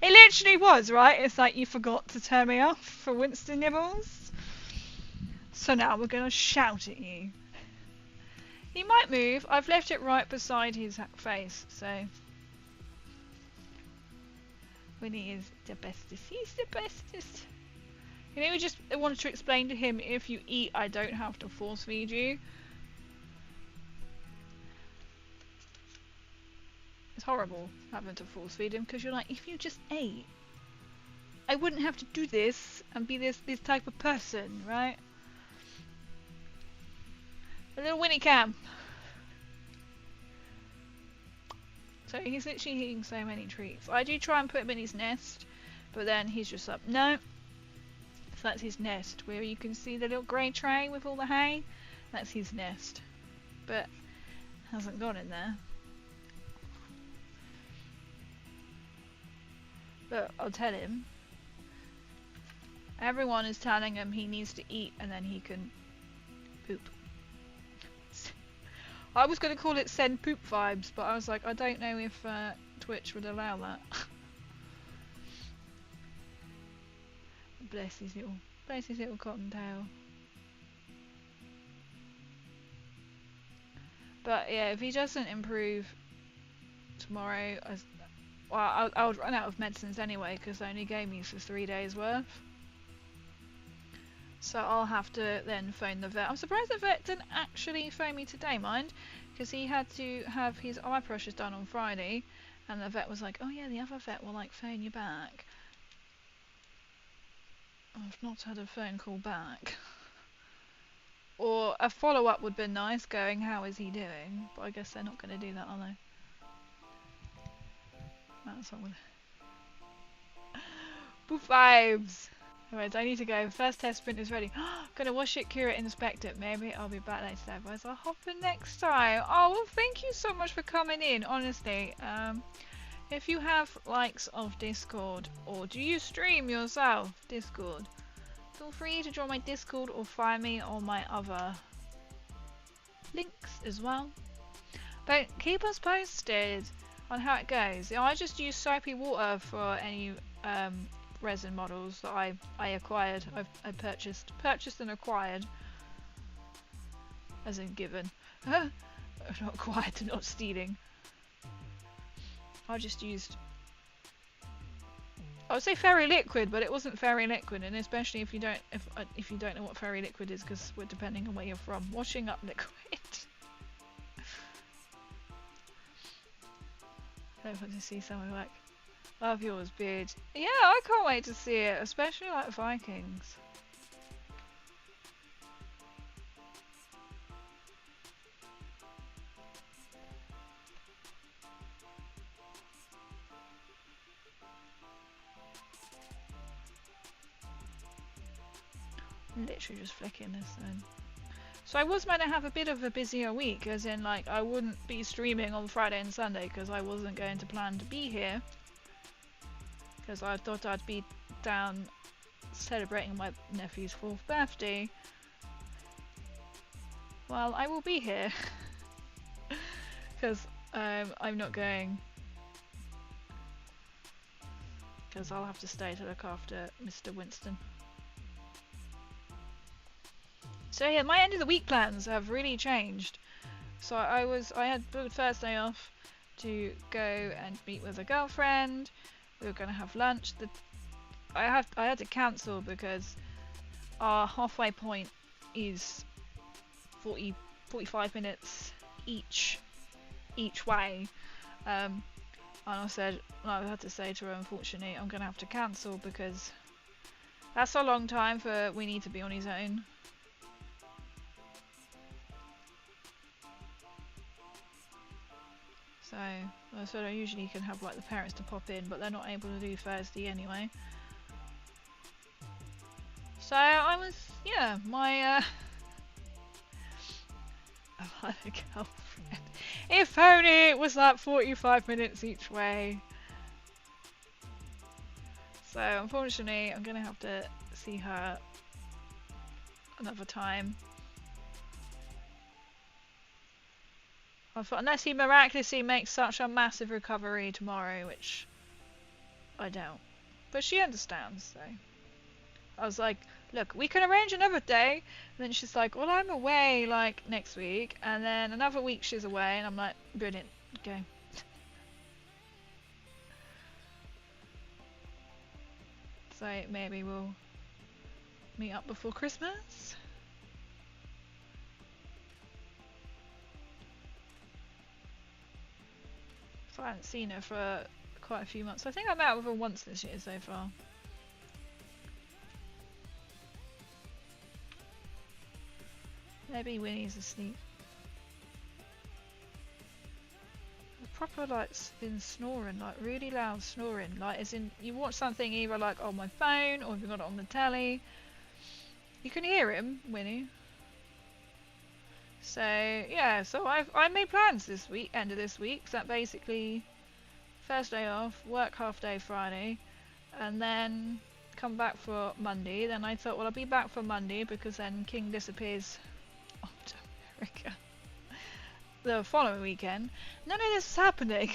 It literally was, right? It's like you forgot to turn me off for Winston Nibbles. So now we're going to shout at you. He might move. I've left it right beside his face, so... Winnie is the bestest. He's the bestest. You know, we just wanted to explain to him, if you eat, I don't have to force feed you. It's horrible having to force feed him, because you're like, if you just ate, I wouldn't have to do this and be this type of person, right? A little Winnie cam. So he's literally eating so many treats. I do try and put him in his nest, but then he's just like, no. So that's his nest, where you can see the little grey tray with all the hay. That's his nest. But hasn't gone in there. But I'll tell him. Everyone is telling him he needs to eat and then he can poop. I was going to call it send poop vibes, but I was like, I don't know if Twitch would allow that. Bless his little cottontail. But yeah, if he doesn't improve tomorrow, I'll run out of medicines anyway because they only gave me for 3 days worth. So I'll have to then phone the vet. I'm surprised the vet didn't actually phone me today, mind, because he had to have his eye pressures done on Friday, and the vet was like, oh yeah, the other vet will like phone you back. I've not had a phone call back. Or a follow-up would have been nice, going, how is he doing? But I guess they're not going to do that, are they? That's not good. Boof vibes! Anyways, I need to go. First test sprint is ready. Gonna wash it, cure it, inspect it. Maybe I'll be back later. Otherwise, I'll hop in next time. Oh, well, thank you so much for coming in, honestly. If you have likes of Discord, or do you stream yourself, Discord, feel free to join my Discord or find me on my other links as well. But keep us posted on how it goes. I just use soapy water for any resin models that I acquired. I purchased and acquired, as in given. Not acquired, not stealing. I just used, I would say fairy liquid, but it wasn't fairy liquid, and especially if you don't know what fairy liquid is, because we're depending on where you're from. Washing up liquid. I want to see something like, love yours, beard. Yeah, I can't wait to see it, especially like Vikings. I'm literally just flicking this then. So I was meant to have a bit of a busier week, as in like I wouldn't be streaming on Friday and Sunday because I wasn't going to plan to be here. Because I thought I'd be down celebrating my nephew's 4th birthday. Well, I will be here. Because I'm not going. Because I'll have to stay to look after Mr. Winston. So yeah, my end of the week plans have really changed. So I had booked Thursday off to go and meet with a girlfriend. We were going to have lunch. I had to cancel because our halfway point is 45 minutes each way. And I had to say to her, unfortunately, I'm going to have to cancel because that's a long time for we need to be on his own. So I said I usually can have like the parents to pop in, but they're not able to do Thursday anyway. So I was, yeah, my my girlfriend. If only it was like 45 minutes each way. So unfortunately, I'm gonna have to see her another time. I thought, unless he miraculously makes such a massive recovery tomorrow, which I doubt. But she understands, so. I was like, look, we can arrange another day. And then she's like, well, I'm away, like, next week. And then another week she's away. And I'm like, brilliant, okay. So maybe we'll meet up before Christmas. I haven't seen her for quite a few months. I think I met with her once this year so far. Maybe Winnie's asleep. Proper like been snoring, like really loud snoring, like as in you watch something either like on my phone or if you got it on the telly. You can hear him, Winnie. So yeah, so I made plans this week, end of this week. So that basically first day off, work half day Friday, and then come back for Monday. Then I thought, well, I'll be back for Monday because then King disappears off to America the following weekend. None of this is happening.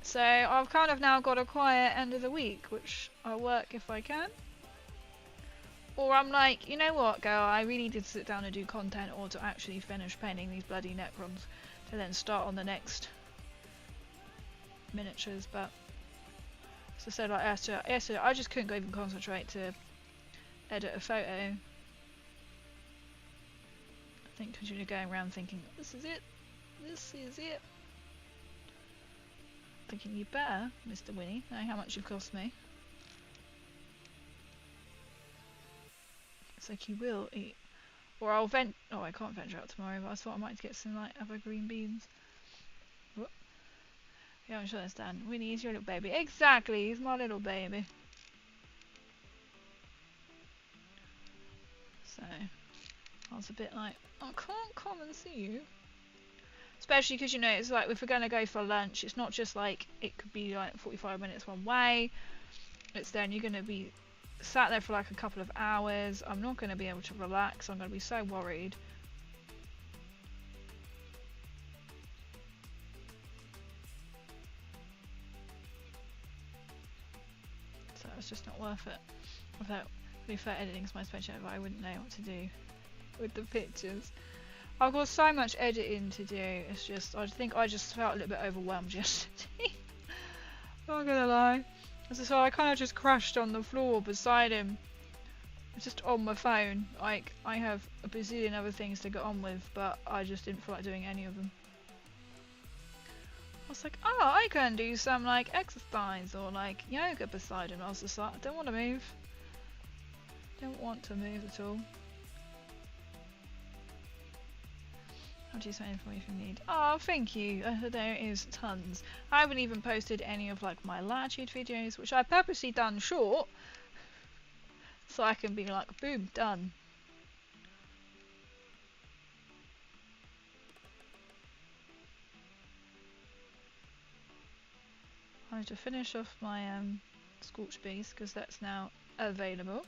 So I've kind of now got a quiet end of the week, which I'll work if I can. Or I'm like, you know what, girl, I really did sit down and do content, or to actually finish painting these bloody Necrons to then start on the next miniatures. But as I said, like yesterday, I just couldn't even concentrate to edit a photo. I think because you're going around thinking, this is it, this is it. Thinking you better, Mr. Winnie, know how much you've cost me. It's like you will eat. Or I'll vent. Oh, I can't venture out tomorrow, but I thought I might get some like other green beans. Whoop. Yeah, I'm sure that's done. Winnie, he's your little baby. Exactly, he's my little baby. So I was a bit like, I can't come and see you. Especially because, you know, it's like if we're going to go for lunch, it's not just like it could be like 45 minutes one way. It's then you're going to be sat there for like a couple of hours. I'm not going to be able to relax. I'm going to be so worried. So it's just not worth it. Although, to be fair, editing's my specialty, but I wouldn't know what to do with the pictures. I've got so much editing to do. It's just, I think I just felt a little bit overwhelmed yesterday. Not gonna lie. So I kind of just crashed on the floor beside him, just on my phone. Like, I have a bazillion other things to get on with, but I just didn't feel like doing any of them. I was like, oh, I can do some like exercise or like yoga beside him. I was just like, I don't want to move. Don't want to move at all. I'll do some information you need. Oh, thank you. There is tons. I haven't even posted any of like my latitude videos, which I purposely done short, so I can be like, boom, done. I need to finish off my scorch beast because that's now available.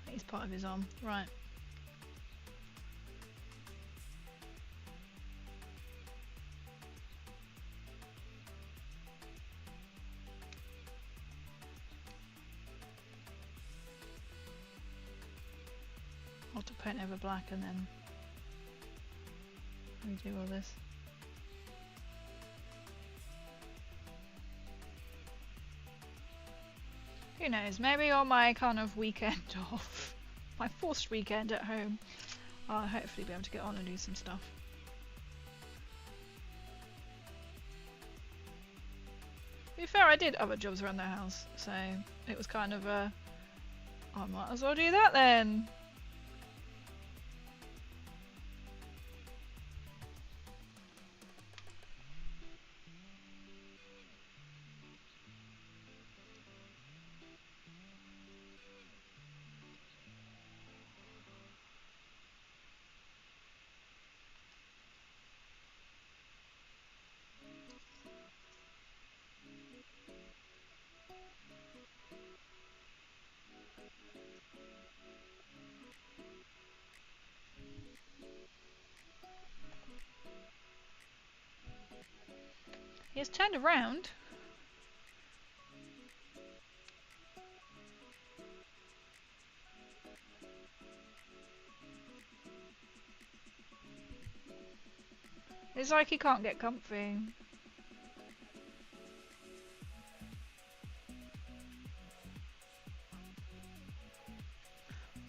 He's part of his arm, right. I'll have to paint over black and then redo all this. Who knows, maybe on my kind of weekend off, my forced weekend at home, I'll hopefully be able to get on and do some stuff. To be fair, I did other jobs around the house, so it was kind of a, I might as well do that then. He has turned around. It's like he can't get comfy.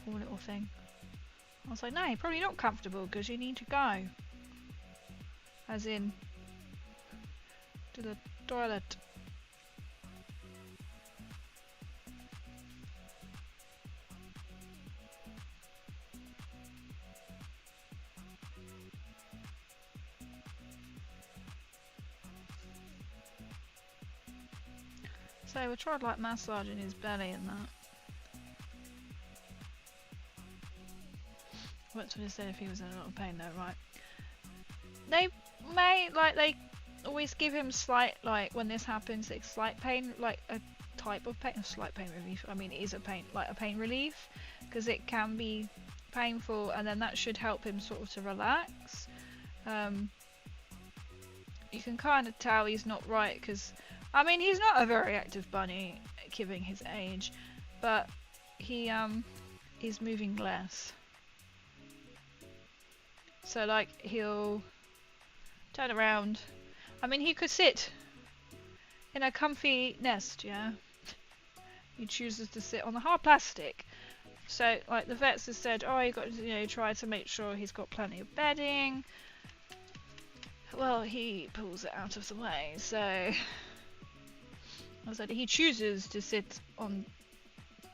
Poor little thing. I was like, no, you're probably not comfortable because you need to go. As in, to the toilet. So we tried like massaging his belly and that. What would have said if he was in a lot of pain though, right? They may, like, they always give him slight, like, when this happens, it's slight pain, like a type of pain, slight pain relief. I mean, it is a pain, like a pain relief, because it can be painful, and then that should help him sort of to relax. You can kind of tell he's not right, because, I mean, he's not a very active bunny, given his age, but he is moving less. So, like, he'll turn around. I mean, he could sit in a comfy nest, yeah? He chooses to sit on the hard plastic. So, like, the vets have said, oh, you got to, you know, try to make sure he's got plenty of bedding. Well, he pulls it out of the way, so I said he chooses to sit on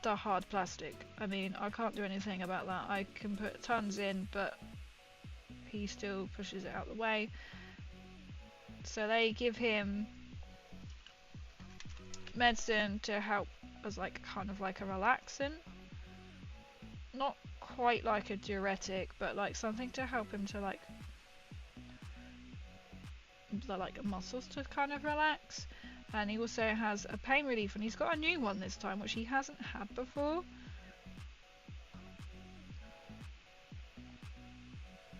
the hard plastic. I mean, I can't do anything about that. I can put tons in, but he still pushes it out of the way. So they give him medicine to help as, like, kind of like a relaxant. Not quite like a diuretic, but like something to help him to, like, the muscles to kind of relax. And he also has a pain relief, and he's got a new one this time, which he hasn't had before.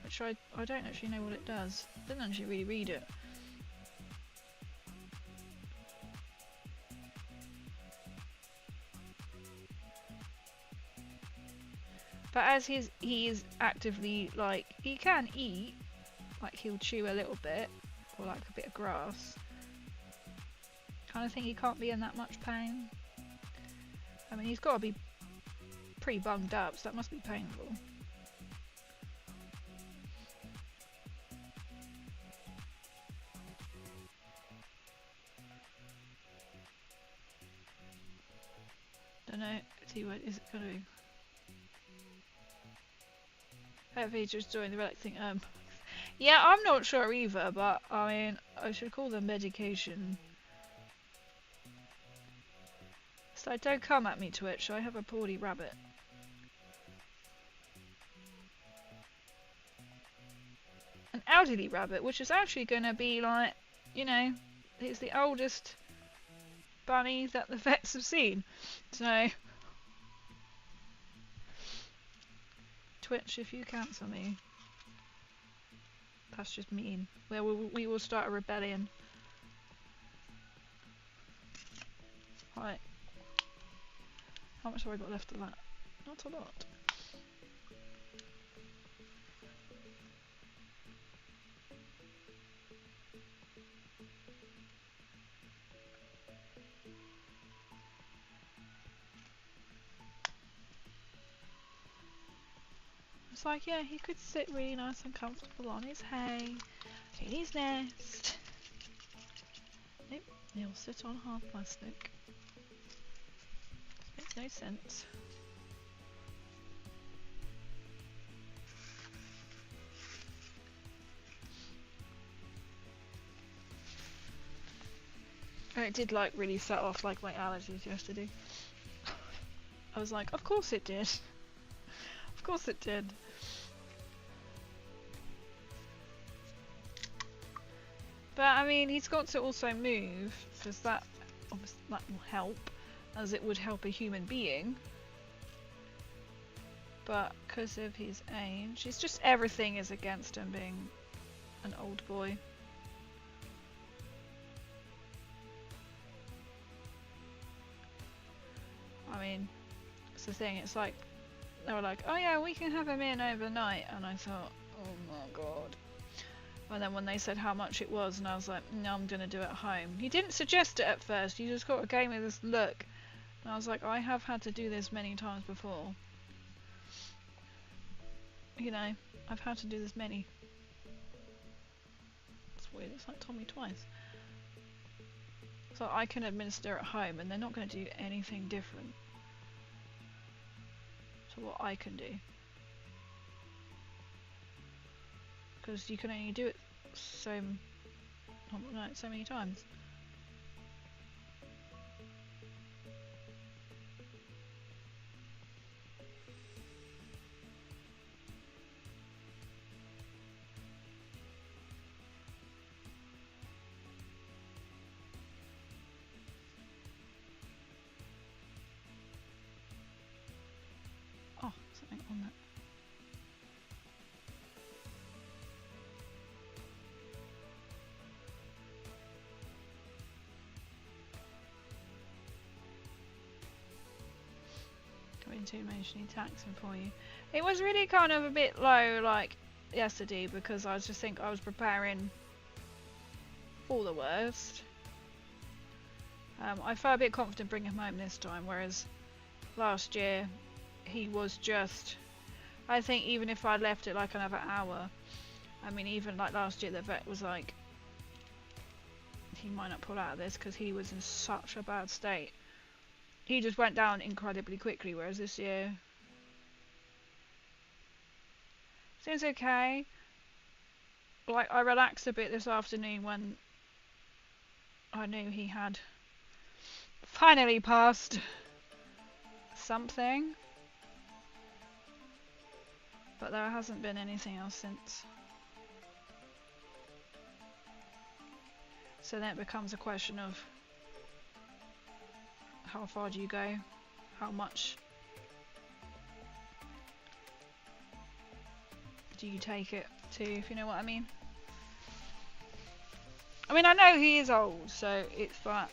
Which I don't actually know what it does. I didn't actually really read it. But as he is actively, like, he can eat, like he'll chew a little bit, or like a bit of grass. Kind of think he can't be in that much pain. I mean, he's got to be pretty bunged up, so that must be painful. Don't know. See what is it gonna be? Hopefully just doing the relaxing. Yeah, I'm not sure either, but I mean, I should call them medication. So don't come at me, Twitch. I have a poorly rabbit. An elderly rabbit, which is actually going to be like, you know, it's the oldest bunny that the vets have seen. So, Twitch, if you cancel me, that's just mean. We will start a rebellion. Right. How much have I got left of that? Not a lot. It's like, yeah, he could sit really nice and comfortable on his hay, in his nest. Nope, he'll sit on hard plastic. Makes no sense. And it did, like, really set off, like, my allergies yesterday. I was like, of course it did. Of course it did. But I mean, he's got to also move, because that obviously that will help, as it would help a human being. But because of his age, it's just everything is against him being an old boy. I mean, it's the thing, it's like, they were like, oh yeah, we can have him in overnight, and I thought, oh my god. And then when they said how much it was, and I was like, no, I'm gonna do it at home. He didn't suggest it at first, he just gave me this look. And I was like, I have had to do this many times before. You know, I've had to do this many. It's weird, it's like Tommy twice. So I can administer at home, and they're not going to do anything different to what I can do. Because you can only do it so many times. something on that. Going to emotionally taxing for you. It was really kind of a bit low, like yesterday, because I was preparing for the worst. I felt a bit confident bringing him home this time, whereas last year he was just, I think even if I left it like another hour, I mean even like last year the vet was like, he might not pull out of this because he was in such a bad state. He just went down incredibly quickly, whereas this year seems okay. Like I relaxed a bit this afternoon when I knew he had finally passed something, but there hasn't been anything else since. So then it becomes a question of how far do you go, how much do you take it to, if you know what I mean. I mean I know he is old, so it's that.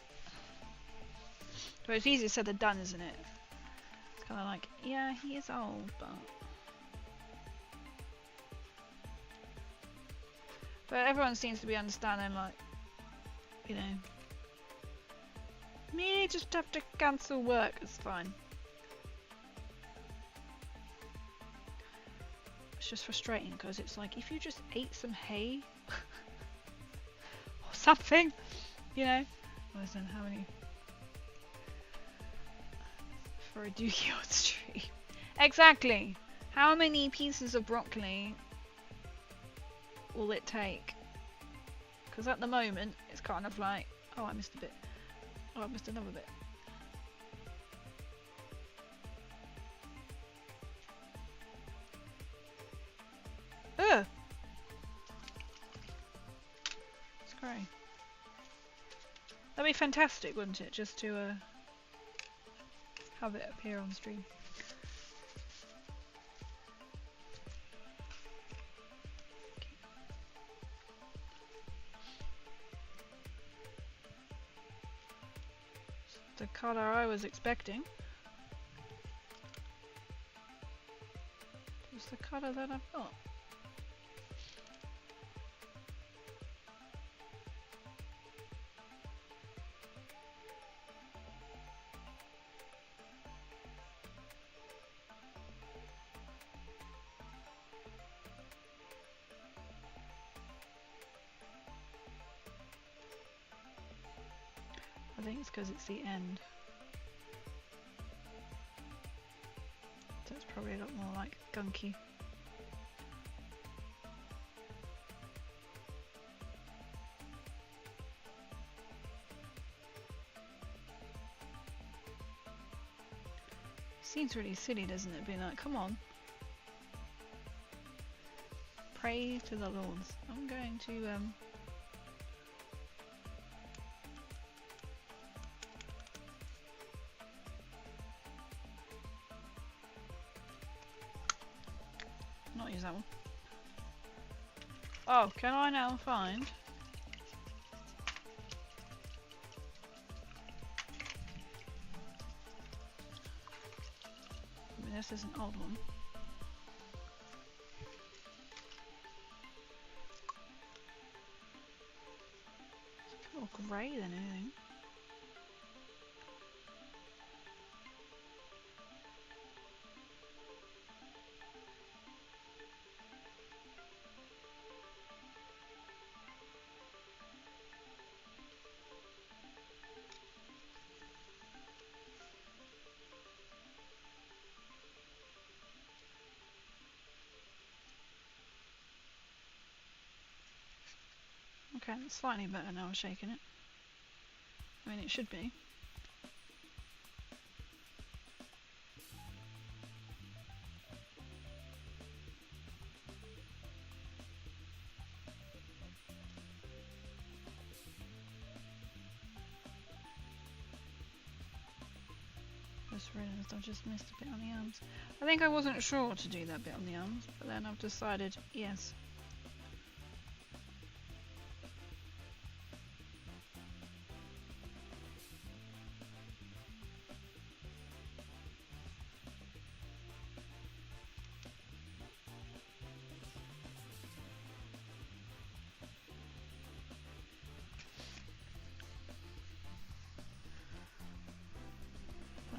But it's easier said than done, isn't it? It's kind of like, yeah, he is old, but everyone seems to be understanding, like, you know, me just have to cancel work, it's fine. It's just frustrating because it's like, if you just ate some hay or something, you know. Listen, how many for a dookie on stream? Exactly. How many pieces of broccoli will it take? Because at the moment it's kind of like, oh, I missed a bit. Oh, I missed another bit. Ugh! It's great. That'd be fantastic, wouldn't it? Just to have it appear on stream. The colour I was expecting. It's the colour that I've got. I think it's because it's the end. So it's probably a lot more like gunky. Seems really silly, doesn't it? Being like, come on. Pray to the lords. I'm going to not use that one. Oh, can I now find? I mean, this is an old one. It's more grey than anything. Okay, it's slightly better now I'm shaking it. I mean, it should be. just realised I've just missed a bit on the arms. I think I wasn't sure to do that bit on the arms, but then I've decided yes.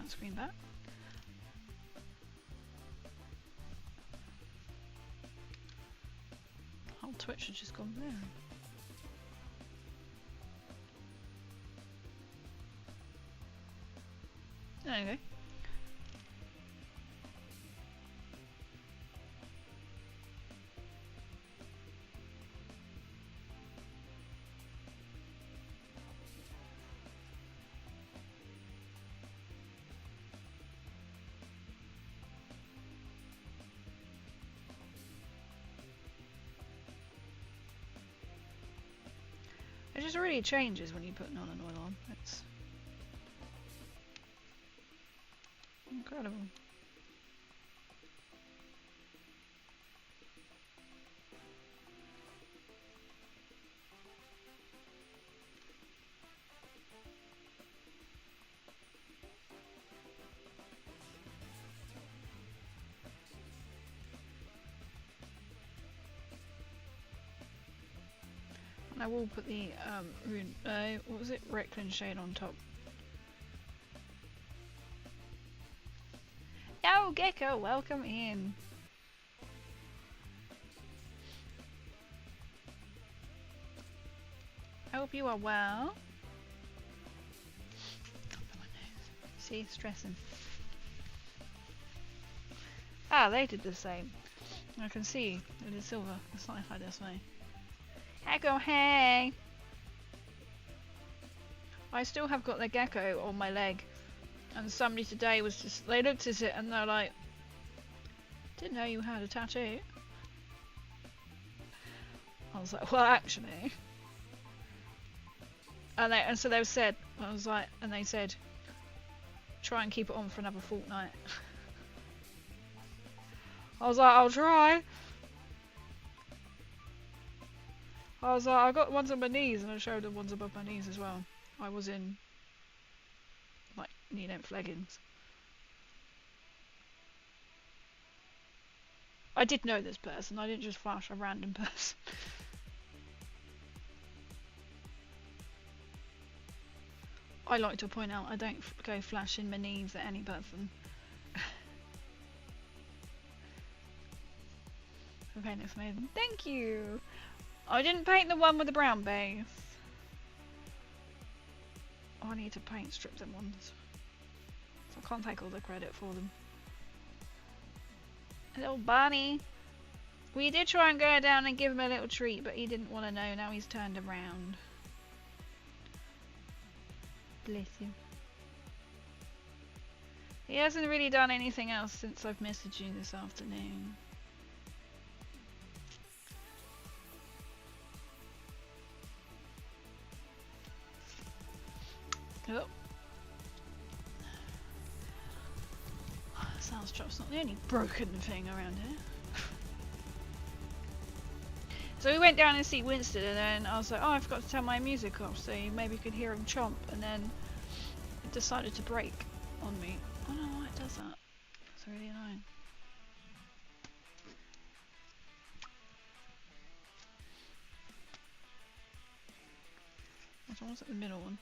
Screen back. Whole Twitch has just gone there. There you go. It just really changes when you put non and oil on. It's incredible. I will put the what was it, Recklin shade on top. Yo, Gecko, welcome in. I hope you are well. See, stressing. Ah, they did the same. I can see it is silver. It's not like this way. Echo, hey! I still have got the gecko on my leg, and somebody today was just, they looked at it and they're like, didn't know you had a tattoo. I was like, well actually. And so they said, I was like, and they said, try and keep it on for another fortnight. I was like, I'll try. I was like, I got ones on my knees, and I showed them ones above my knees as well. I was in, like, knee-length leggings. I did know this person, I didn't just flash a random person. I like to point out I don't go flashing my knees at any person. For painting for Maiden. Thank you! I didn't paint the one with the brown base. Oh, I need to paint strip them ones. So I can't take all the credit for them. Little bunny. We did try and go down and give him a little treat, but he didn't want to know. Now he's turned around. Bless him. He hasn't really done anything else since I've messaged you this afternoon. Oh. Sounds drop's not the only broken thing around here. So we went down and see Winston, and then I was like, oh, I forgot to turn my music off, so you maybe could hear him chomp, and then it decided to break on me. I don't know why it does that. It's really annoying. Which one was it? The middle one.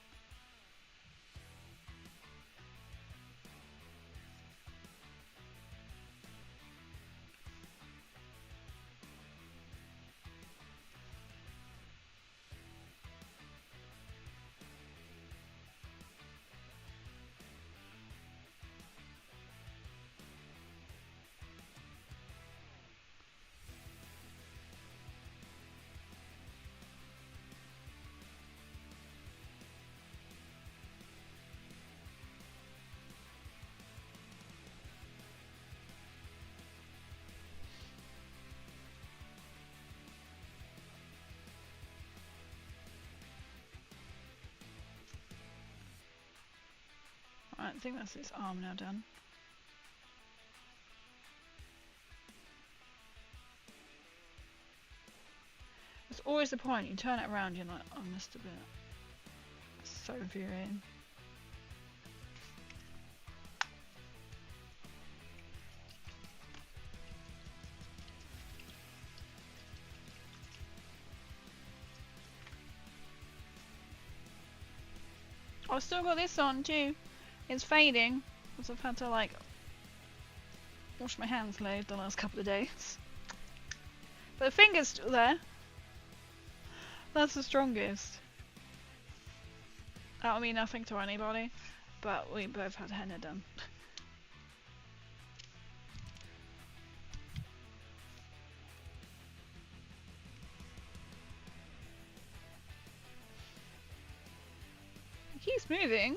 I think that's its arm now done. That's always the point. You turn it around, you're like, I missed a bit. It's so infuriating. I've still got this on too. It's fading because I've had to like wash my hands load the last couple of days. But the finger's still there. That's the strongest. That'll mean nothing to anybody, but we both had henna done. It keeps moving.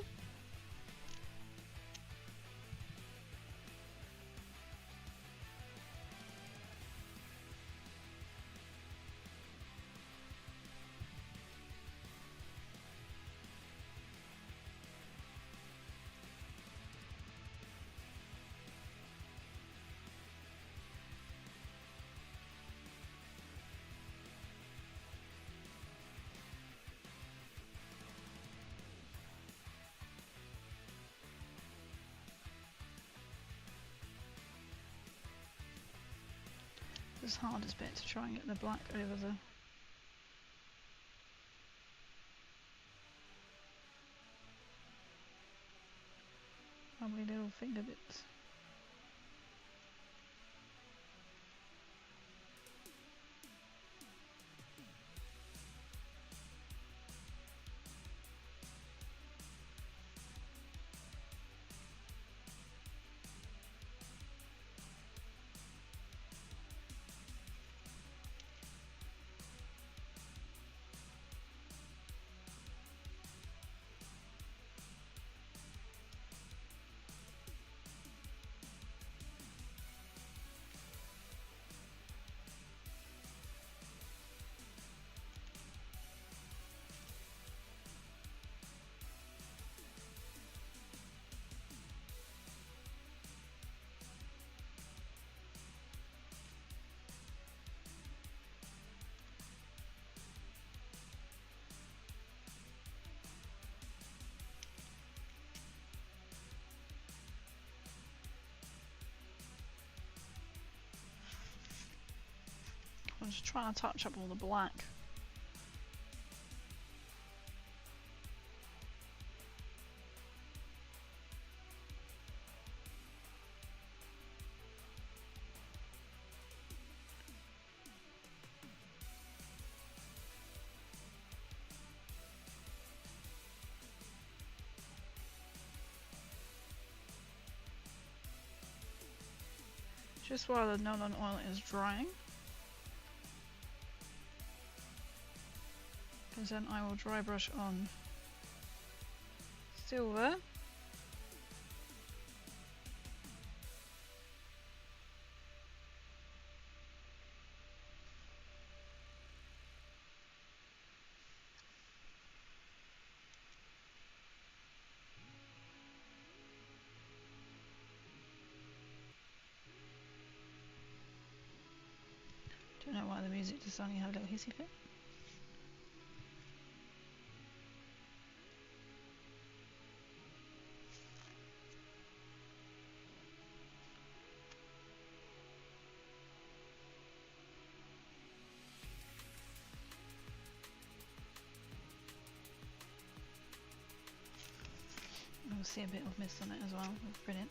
This hardest bit to try and get the black over the lovely little finger bits. I'm just trying to touch up all the black. Just while the nylon oil is drying. Because then I will dry brush on silver. Don't know why the music just suddenly had a little hissy fit. We'll see a bit of mist on it as well. Brilliant.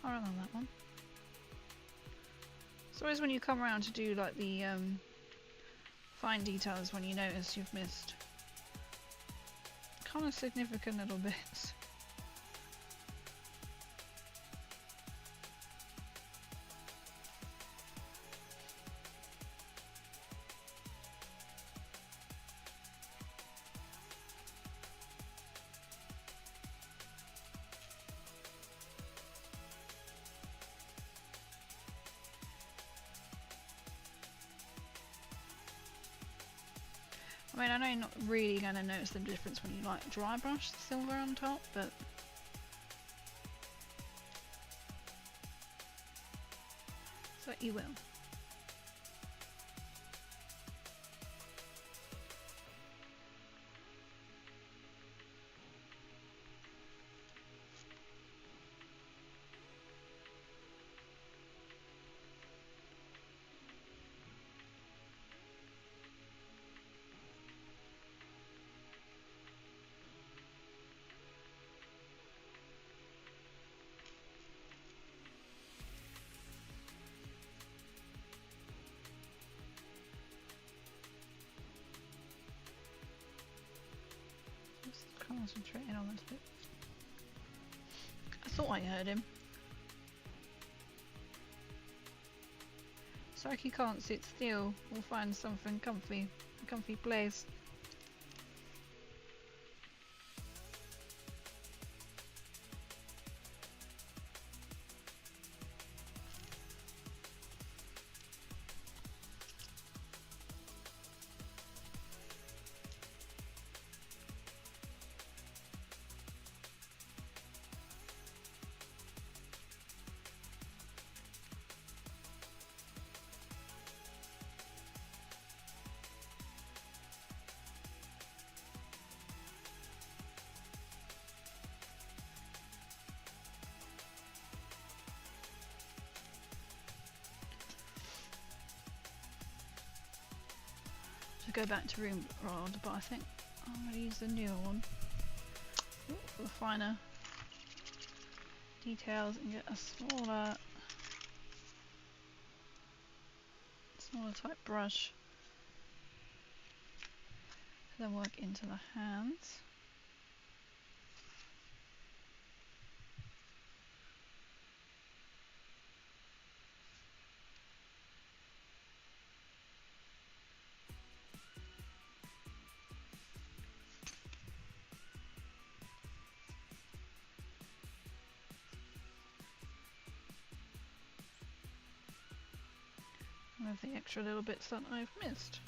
I'll run on that one. It's always when you come around to do like the fine details when you notice you've missed kind of significant little bits. I mean, I know you're not really going to notice the difference when you like dry brush the silver on top, but so you will. Concentrating on this bit. I thought I heard him. Psyche can't sit still. We'll find something comfy. A comfy place. Go back to room rod, but I think I'm going to use the newer one for the finer details and get a smaller type brush to then work into the hands. Of the extra little bits that I've missed.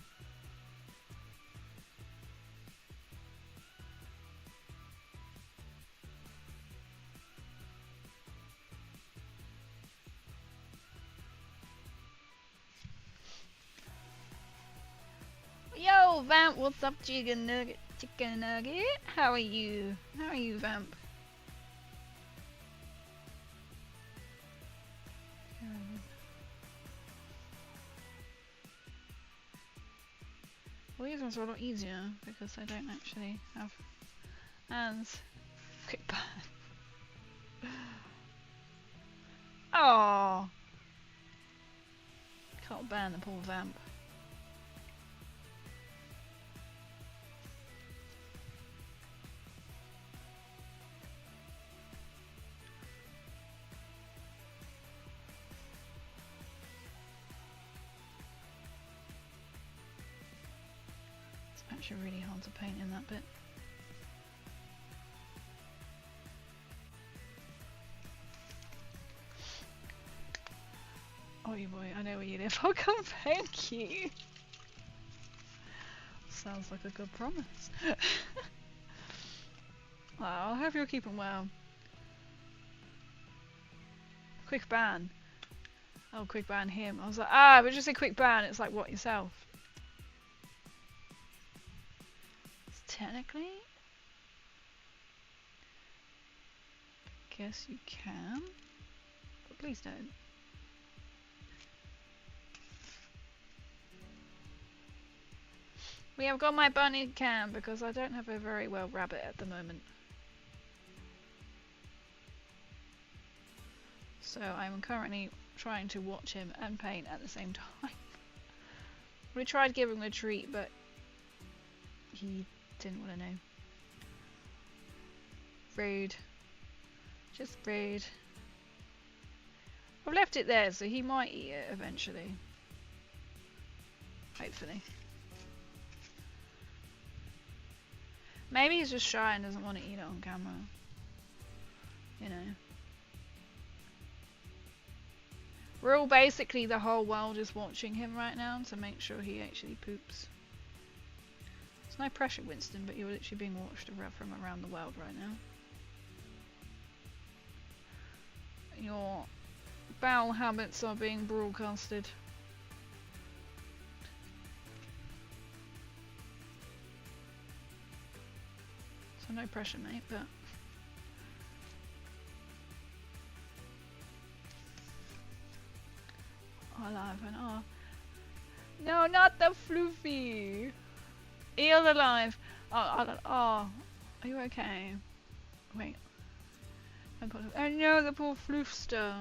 Yo, Vamp, what's up, chicken nugget? How are you? How are you, Vamp? Well, these ones are a lot easier because I don't actually have hands. Quick burn. Oh, can't ban the poor Vamp. Actually really hard to paint in that bit. Oh boy, I know where you live. I'll come thank you. Sounds like a good promise. Well, I hope you're keeping well. Quick ban. Oh, quick ban him. I was like, but just a quick ban. It's like, what, yourself? Technically, guess you can, but please don't. We have got my bunny cam because I don't have a very well rabbit at the moment. So I'm currently trying to watch him and paint at the same time. We tried giving him a treat, but he didn't want to know. Rude. Just rude. I've left it there, so he might eat it eventually. Hopefully. Maybe he's just shy and doesn't want to eat it on camera. You know. We're all basically, the whole world is watching him right now to make sure he actually poops. There's no pressure, Winston, but you're literally being watched from around the world right now. Your bowel habits are being broadcasted. So no pressure, mate, but... alive and oh. No, not the floofy! Eel alive! Oh, are you okay? Wait. Oh no, the poor floofster!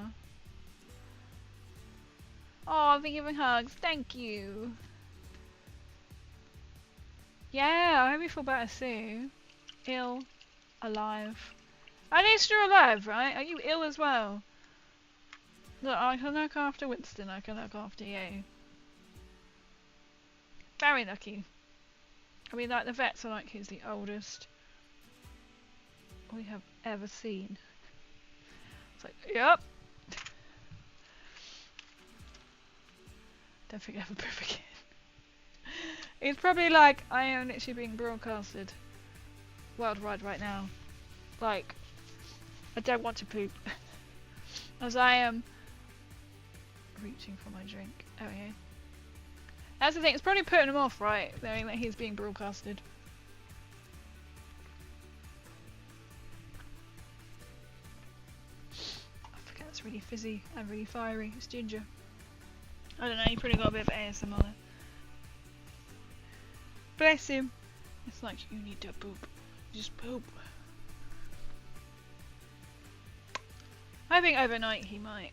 Oh, I've been giving hugs, thank you! Yeah, I hope you feel better soon. Ill, alive. At least you're alive, right? Are you ill as well? Look, I can look after Winston, I can look after you. Very lucky. I mean, like, the vets are like, who's the oldest we have ever seen. It's like, yep. Don't think I ever poop again. It's probably like, I am literally being broadcasted worldwide right now. Like, I don't want to poop. As I am reaching for my drink. Oh yeah. That's the thing, it's probably putting him off, right? Knowing that he's being broadcasted. I forget it's really fizzy and really fiery. It's ginger. I don't know, you probably got a bit of ASMR there. Bless him. It's like, you need to poop. Just poop. I think overnight he might.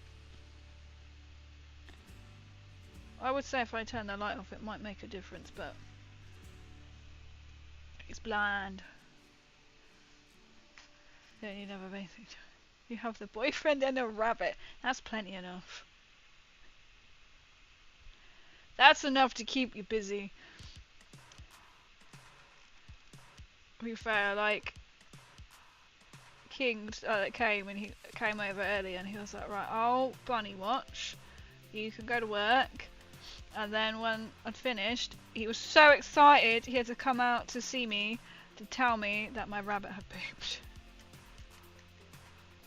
I would say if I turn the light off it might make a difference, but it's bland. You don't need another basic. You have the boyfriend and a rabbit. That's plenty enough. That's enough to keep you busy. To be fair, like King came and he came over early and he was like, right, I'll bunny watch. You can go to work. And then when I'd finished, he was so excited he had to come out to see me to tell me that my rabbit had pooped.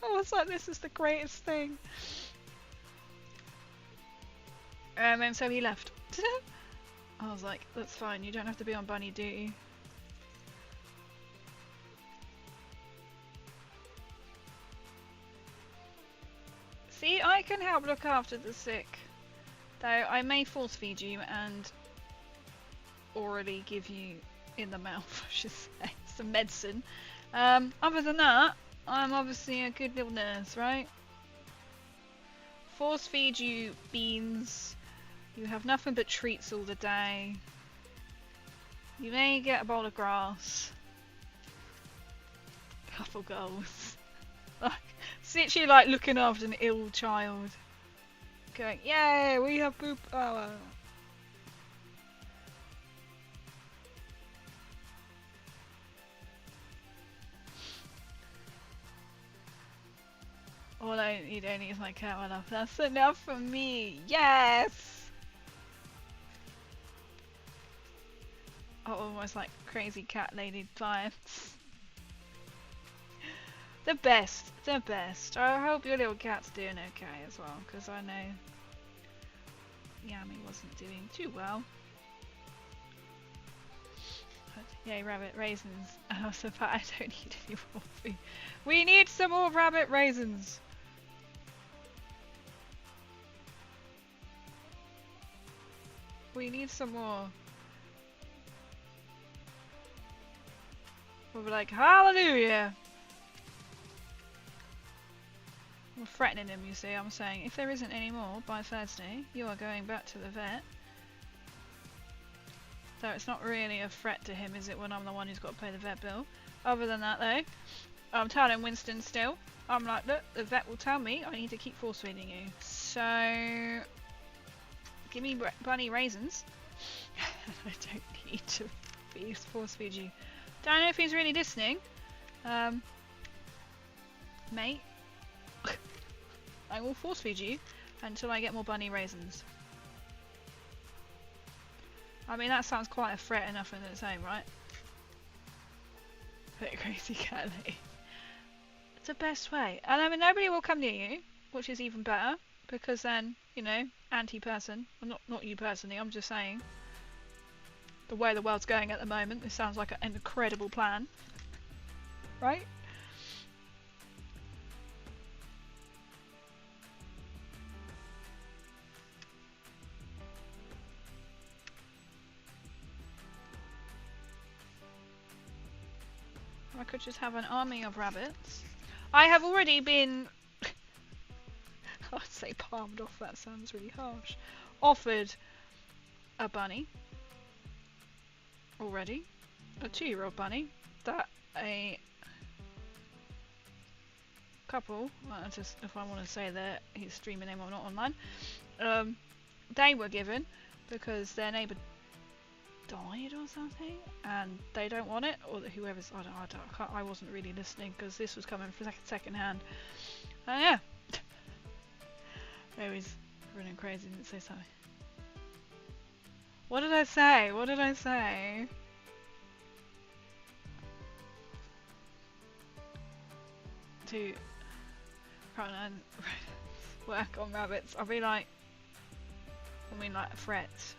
I was like, this is the greatest thing. And so he left. I was like, that's fine, you don't have to be on bunny duty. See, I can help look after the sick. Though I may force feed you and orally give you in the mouth, I should say, some medicine. Other than that, I'm obviously a good little nurse, right? Force feed you beans. You have nothing but treats all the day. You may get a bowl of grass. Couple goals. It's literally like looking after an ill child. Going, yay, we have poop. Oh, all I need only is my cat one up. That's enough for me. Yes. Oh, almost like crazy cat lady clients. The best, the best. I hope your little cat's doing okay as well, because I know Yummy wasn't doing too well. But, yay, rabbit raisins. Oh, so far I don't need any more food. We need some more rabbit raisins. We need some more. We'll be like, hallelujah! We're threatening him, you see. I'm saying, if there isn't any more by Thursday, you are going back to the vet. Though it's not really a threat to him, is it, when I'm the one who's got to pay the vet bill? Other than that, though, I'm telling Winston still. I'm like, look, the vet will tell me I need to keep force feeding you. So, give me bunny raisins. I don't need to force feed you. Don't know if he's really listening. Mate. I will force feed you until I get more bunny raisins. I mean, that sounds quite a threat enough in its own, right? Bit crazy cat lady. It's the best way. And I mean, nobody will come near you, which is even better, because then, you know, anti-person. Well, not you personally, I'm just saying. The way the world's going at the moment, this sounds like an incredible plan. Right? I could just have an army of rabbits. I have already been... I'd say palmed off, that sounds really harsh. Offered a bunny. Already. A 2-year-old bunny. That a couple, just if I want to say that his streamer name or not online, they were given because their neighbour died or something, and they don't want it, or whoever's I wasn't really listening because this was coming from second hand. And yeah, it was running crazy. Didn't say something. What did I say? What did I say? To work on rabbits. I'll be like, I mean like threats.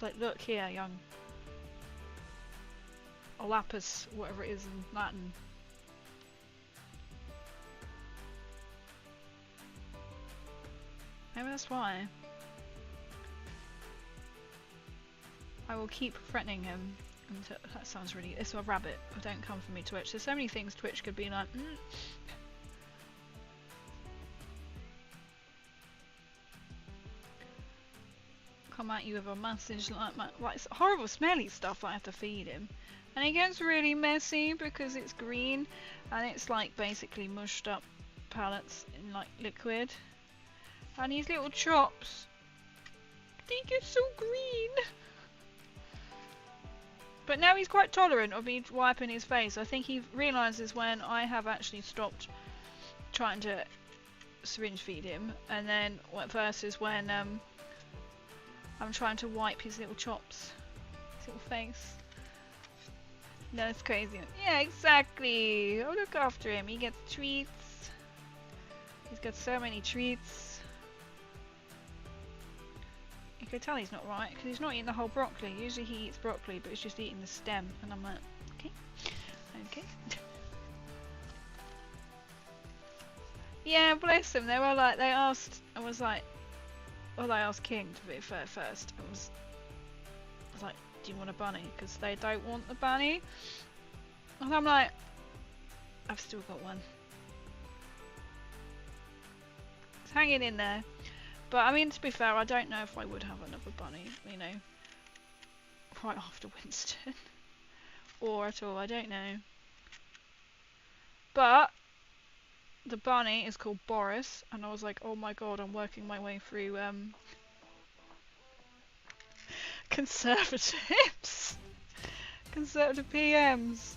Like, look here, young Olapus, whatever it is in Latin. Maybe that's why. I will keep threatening him until... That sounds really... It's a rabbit. Don't come for me, Twitch. There's so many things Twitch could be like... Come at you with a message like it's horrible smelly stuff I have to feed him, and it gets really messy because it's green and it's like basically mushed up pellets in like liquid, and his little chops, they get so green. But now he's quite tolerant of me wiping his face. I think he realises when I have actually stopped trying to syringe feed him, and then versus when I'm trying to wipe his little chops, his little face. No, it's crazy. Yeah, exactly. I'll look after him. He gets treats. He's got so many treats. You can tell he's not right because he's not eating the whole broccoli. Usually he eats broccoli, but he's just eating the stem. And I'm like, okay, okay. Yeah, bless them. They were like, they asked. I was like. Well, I asked King to be fair first. I was like, do you want a bunny? Because they don't want the bunny. And I'm like, I've still got one. It's hanging in there. But I mean, to be fair, I don't know if I would have another bunny, you know, right after Winston. Or at all, I don't know. But the bunny is called Boris, and I was like, oh my god, I'm working my way through conservatives. Conservative PMs.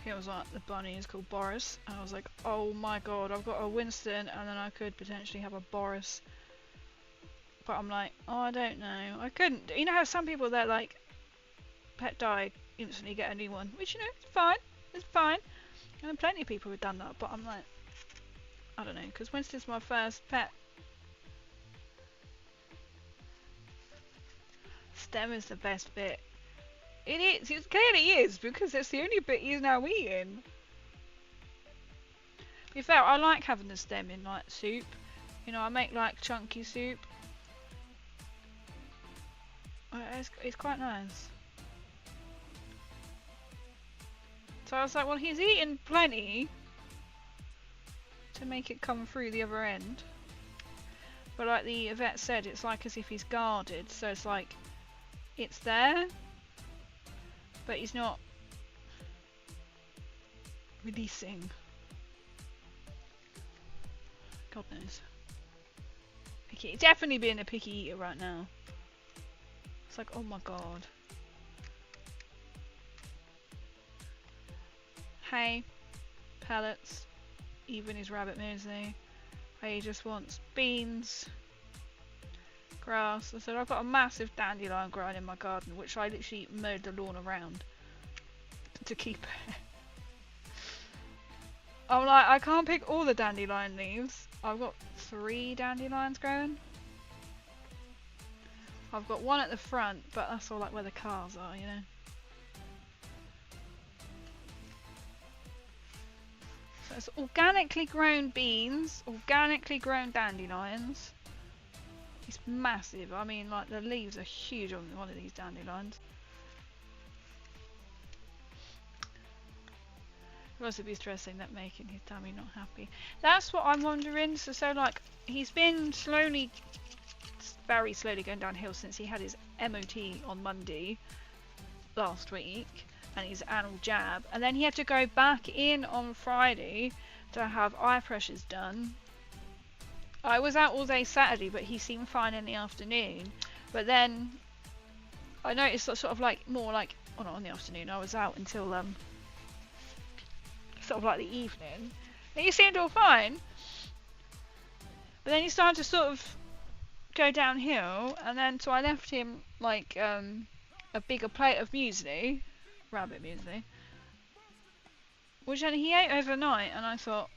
He was like, the bunny is called Boris, and I was like, oh my god, I've got a Winston, and then I could potentially have a Boris. But I'm like, oh, I don't know. I couldn't. You know how some people, they're like, pet died, instantly get a new one, which, you know, it's fine. It's fine. And then plenty of people have done that, but I'm like, I don't know, because Winston's my first pet. Stem is the best bit. It is, it clearly is, because it's the only bit he's now eating. To be fair, I like having the stem in like soup. You know, I make like chunky soup. It's quite nice. So I was like, well, he's eaten plenty to make it come through the other end. But like the vet said, it's like as if he's guarded. So it's like, it's there, but he's not releasing. God knows. Picky. Definitely being a picky eater right now. It's like, oh my god. Hay, pellets, even his rabbit muesli. He just wants beans, grass. I said I've got a massive dandelion growing in my garden, which I literally mowed the lawn around to keep it. I'm like, I can't pick all the dandelion leaves. I've got 3 dandelions growing. I've got one at the front, but that's all like where the cars are, you know. So it's organically grown beans, organically grown dandelions. It's massive. I mean, like the leaves are huge on one of these dandelions. It must be stressing that making his tummy not happy. That's what I'm wondering. So like he's been slowly, very slowly going downhill since he had his MOT on Monday last week and his annual jab, and then he had to go back in on Friday to have eye pressures done. I was out all day Saturday, but he seemed fine in the afternoon. But then I noticed sort of like more like, oh, not in the afternoon. I was out until sort of like the evening. And he seemed all fine. But then he started to sort of go downhill, and then so I left him like a bigger plate of muesli, rabbit muesli, which then he ate overnight, and I thought.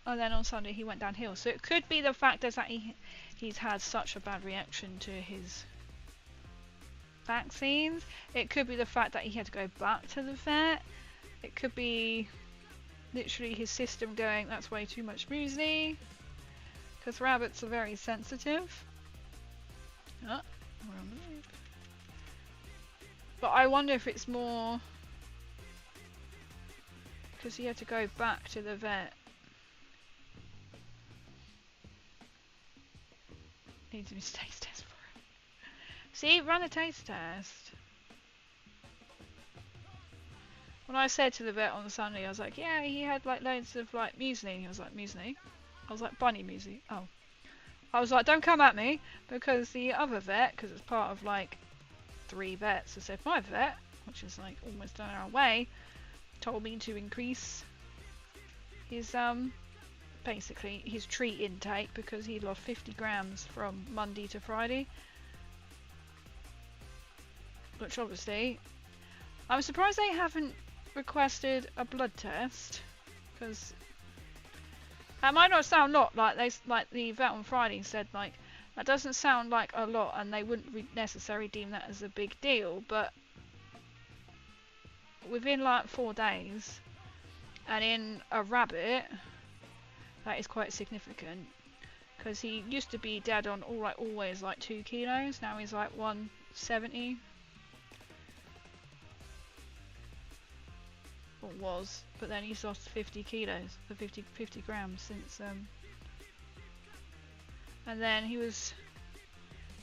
And then on Sunday he went downhill. So it could be the fact that he's had such a bad reaction to his vaccines. It could be the fact that he had to go back to the vet. It could be literally his system going, that's way too much muesli. Because rabbits are very sensitive. Oh, we're on the move. But I wonder if it's more because he had to go back to the vet. Needs a taste test for him. See, run a taste test. When I said to the vet on Sunday, I was like, yeah, he had like loads of like muesli. And he was like, muesli? I was like, bunny muesli. Oh. I was like, don't come at me, because the other vet, because it's part of like 3 vets, I said my vet, which is like almost an hour away, told me to increase his basically his treat intake, because he lost 50 grams from Monday to Friday, which obviously I'm surprised they haven't requested a blood test, because that might not sound a lot, like the vet on Friday said, like that doesn't sound like a lot and they wouldn't necessarily deem that as a big deal, but within like 4 days, and in a rabbit, that is quite significant, because he used to be dead on always like 2 kilos. Now he's like 170, or was, but then he's lost 50 kilos, for 50 grams since and then he was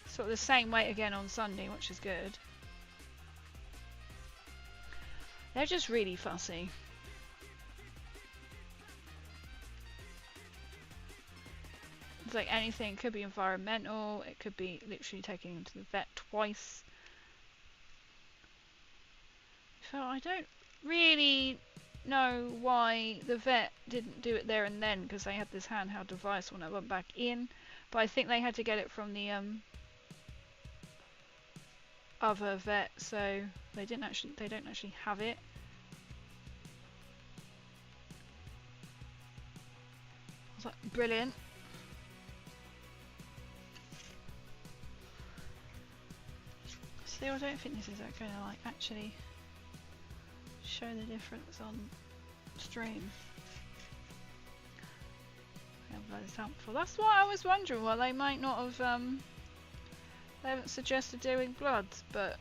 sort of the same weight again on Sunday, which is good. They're just really fussy. It's like anything, it could be environmental, it could be literally taking him to the vet twice. So I don't really know why the vet didn't do it there and then, because they had this handheld device when I went back in, but I think they had to get it from the other vet, so they don't actually have it. I was like, brilliant. Still, I don't think this is going to like actually show the difference on stream. That's what I was wondering. Well, they might not have. They haven't suggested doing bloods, but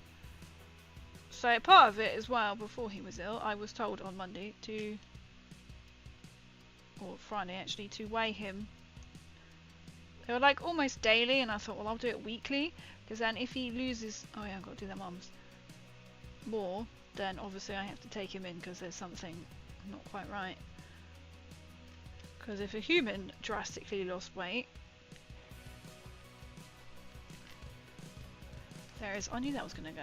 so part of it as well. Before he was ill, I was told on Monday to, or Friday actually, to weigh him. They were like almost daily, and I thought, well, I'll do it weekly, because then if he loses, oh yeah, I've got to do that, mums, more, then obviously I have to take him in, because there's something not quite right. Because if a human drastically lost weight, I knew that was going to go,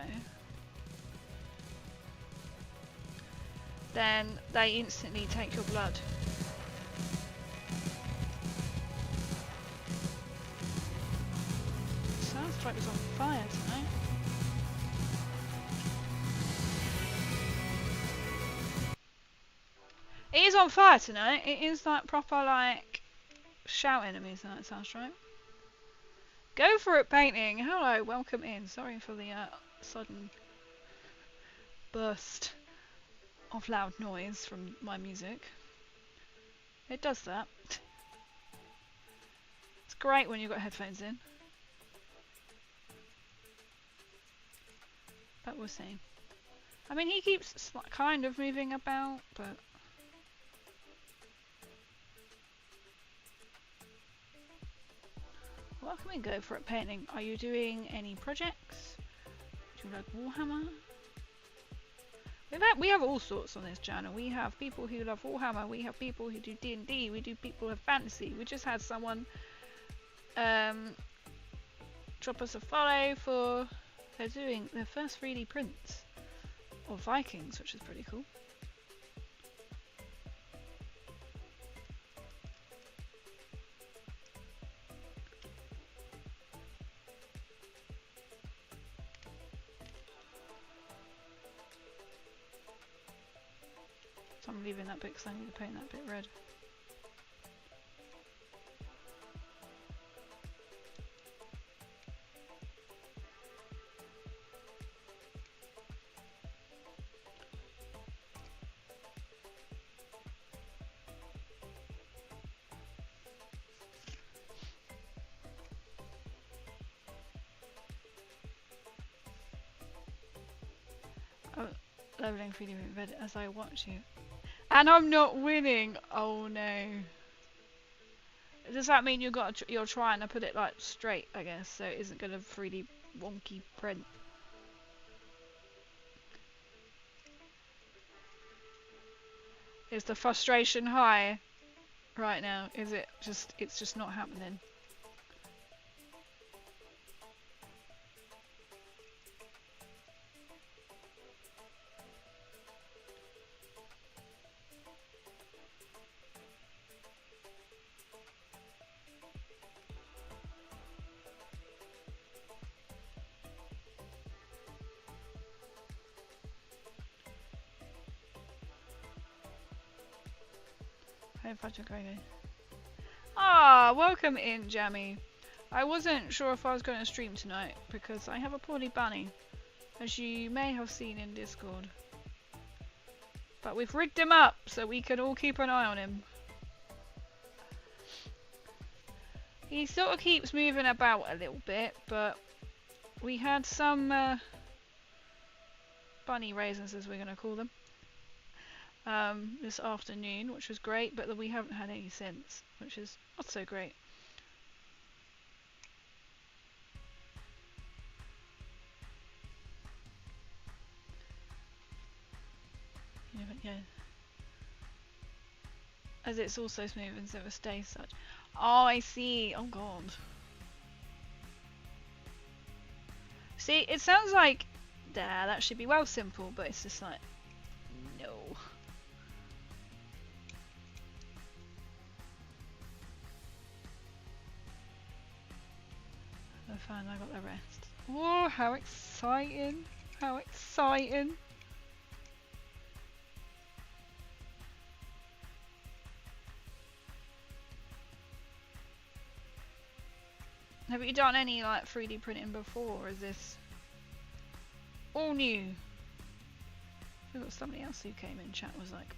then they instantly take your blood. So that's like it's on fire tonight. It is on fire tonight. It is like proper like shouting at me tonight, sounds right. Go for it, painting. Hello, welcome in. Sorry for the sudden burst of loud noise from my music. It does that. It's great when you've got headphones in. But we'll see. I mean, he keeps kind of moving about, but... What can we go for at painting? Are you doing any projects? Do you like Warhammer? We have all sorts on this channel. We have people who love Warhammer, we have people who do D&D, we do people who have fantasy. We just had someone drop us a follow for... They're doing their first 3D prints of Vikings, which is pretty cool. So I'm leaving that bit because I need to paint that bit red. Leveling 3D red as I watch you. And I'm not winning! Oh no. Does that mean you're trying to put it like straight, I guess, so it isn't gonna 3D wonky print? Is the frustration high right now? Is it just, it's just not happening? Ah, welcome in, Jammy. I wasn't sure if I was going to stream tonight because I have a poorly bunny, as you may have seen in Discord. But we've rigged him up so we can all keep an eye on him. He sort of keeps moving about a little bit, but we had some bunny raisins, as we're going to call them, this afternoon, which was great, but we haven't had any since, which is not so great. Yeah. As it's also smooth and so it stays such. Oh, I see. Oh god. See, it sounds like that should be well simple, but it's just like no. Oh, fine, I got the rest. Whoa, how exciting! How exciting! Have you done any like 3D printing before, or is this all new? I thought somebody else who came in chat was like,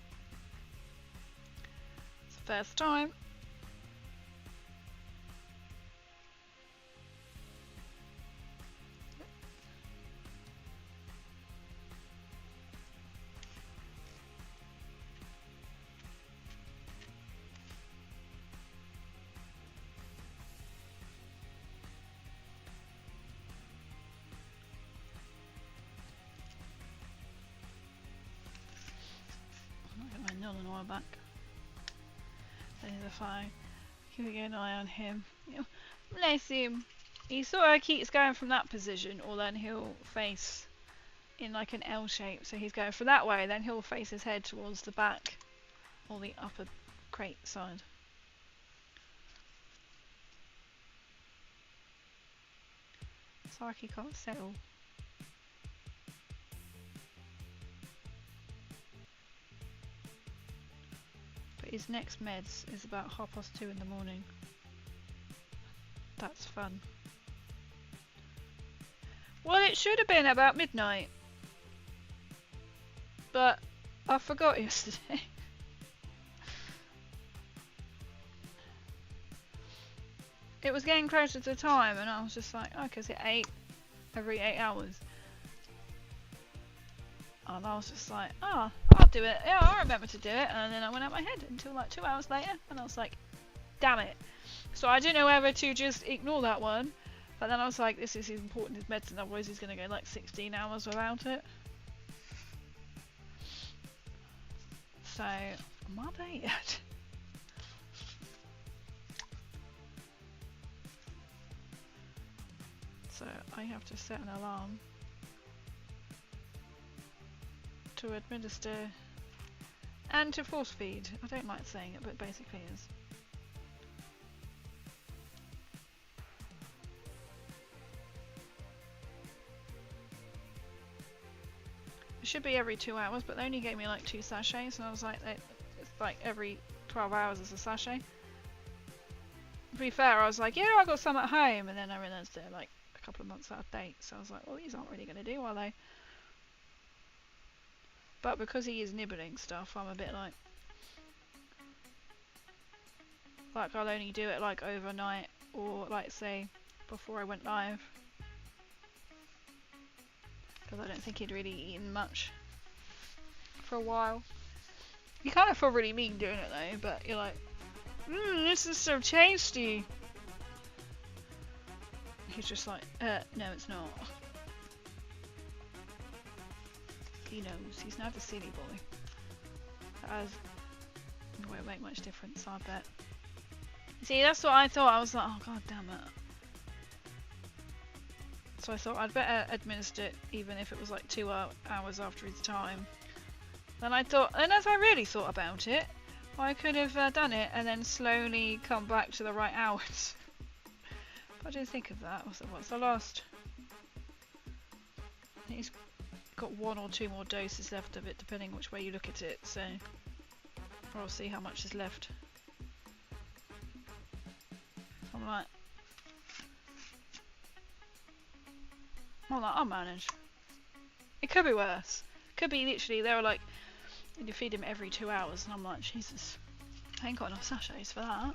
it's the first time. On our back. There's the fire. Keeping an eye on him. Bless him. He sort of keeps going from that position, or then he'll face in like an L shape. So he's going from that way, then he'll face his head towards the back or the upper crate side. It's like he can't settle. But his next meds is about 2:30 in the morning. That's fun. Well, it should have been about midnight. But I forgot yesterday. It was getting closer to time and I was just like, oh, because it's 8 every 8 hours. And I was just like, oh, I'll do it. Yeah, I remember to do it. And then I went out my head until like 2 hours later. And I was like, damn it. So I didn't know whether to just ignore that one. But then I was like, this is important as medicine. Otherwise he's going to go like 16 hours without it. So, am I there yet? So I have to set an alarm to administer and to force feed. I don't like saying it, but it basically is. It should be every 2 hours, but they only gave me like 2 sachets, and I was like, it's like every 12 hours is a sachet. To be fair, I was like, yeah, I got some at home, and then I realised they're like a couple of months out of date, so I was like, well, these aren't really going to do, are they? But because he is nibbling stuff, I'm a bit like I'll only do it like overnight, or like say before I went live, because I don't think he'd really eaten much for a while. You kind of feel really mean doing it though, but you're like, this is so tasty. He's just like, no it's not. He knows, he's not a silly boy. It won't make much difference, I bet. See, that's what I thought. I was like, oh god damn it. So I thought I'd better administer it even if it was like 2 hours after his time. Then I thought, and as I really thought about it, I could have done it and then slowly come back to the right hours. But I didn't think of that. What's the last? He's got 1 or 2 more doses left of it, depending which way you look at it. So I'll see how much is left. I'm like, I'll manage. It could be worse. Could be literally, they were like, you feed him every 2 hours, and I'm like, Jesus, I ain't got enough sachets for that.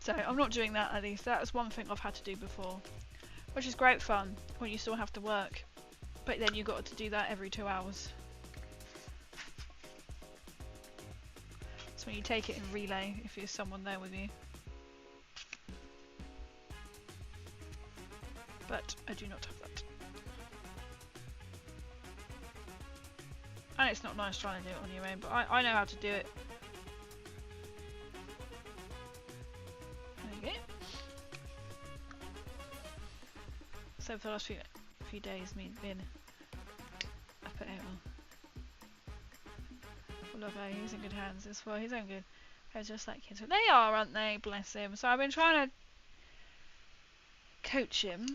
So I'm not doing that at least. That's one thing I've had to do before, which is great fun when you still have to work, but then you got to do that every 2 hours. It's when you take it in relay if there's someone there with you. But I do not have that. And it's not nice trying to do it on your own, but I know how to do it. There you go. So for the last few days, me being a potato. Well, look, he's in good hands. It's for his own good. They're just like kids. They are, aren't they? Bless him. So I've been trying to coach him.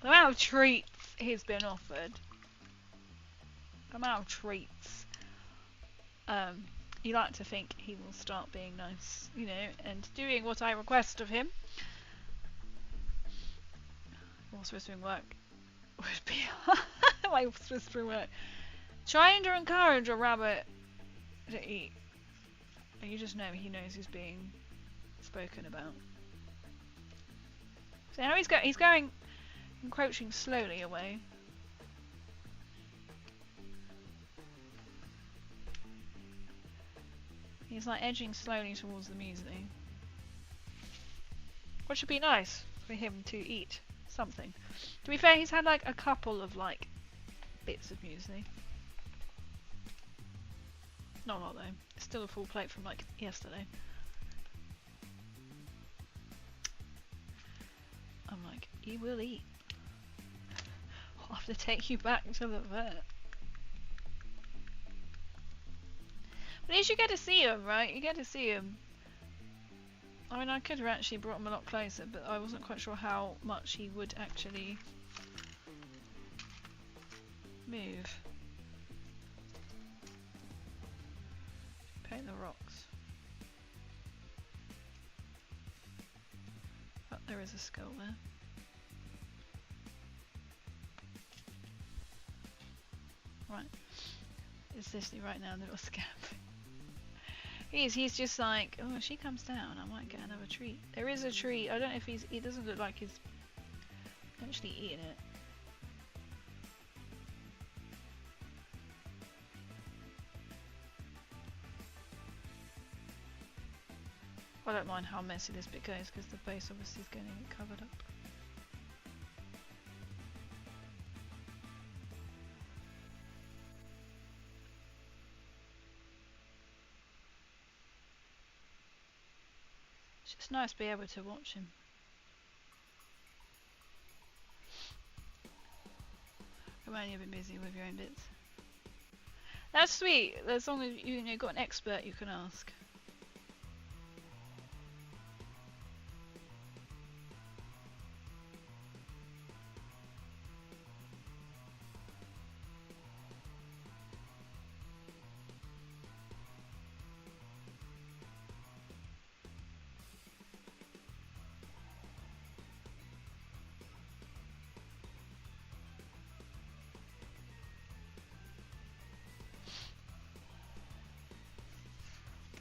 The amount of treats he's been offered. The amount of treats. You like to think he will start being nice, you know, and doing what I request of him. What's whispering work would be my whispering work. Trying to encourage a rabbit to eat. And you just know he knows he's being spoken about. So now he's going encroaching slowly away. He's like edging slowly towards the muesli. Which would be nice for him to eat something. To be fair, he's had like a couple of like bits of muesli. Not a lot though. It's still a full plate from like yesterday. I'm like, you will eat. I'll have to take you back to the vet. But at least you get to see him, right? You get to see him. I mean, I could have actually brought him a lot closer, but I wasn't quite sure how much he would actually move. Paint the rocks. Oh, there is a skull there. Right. It's Disney right now, little scamp. He's just like, oh, if she comes down, I might get another treat. There is a treat. I don't know if he doesn't look like he's actually eating it. I don't mind how messy this bit goes because the base obviously is getting covered up. It's just nice to be able to watch him. When you've been busy with your own bits. That's sweet, as long as you've got an expert you can ask.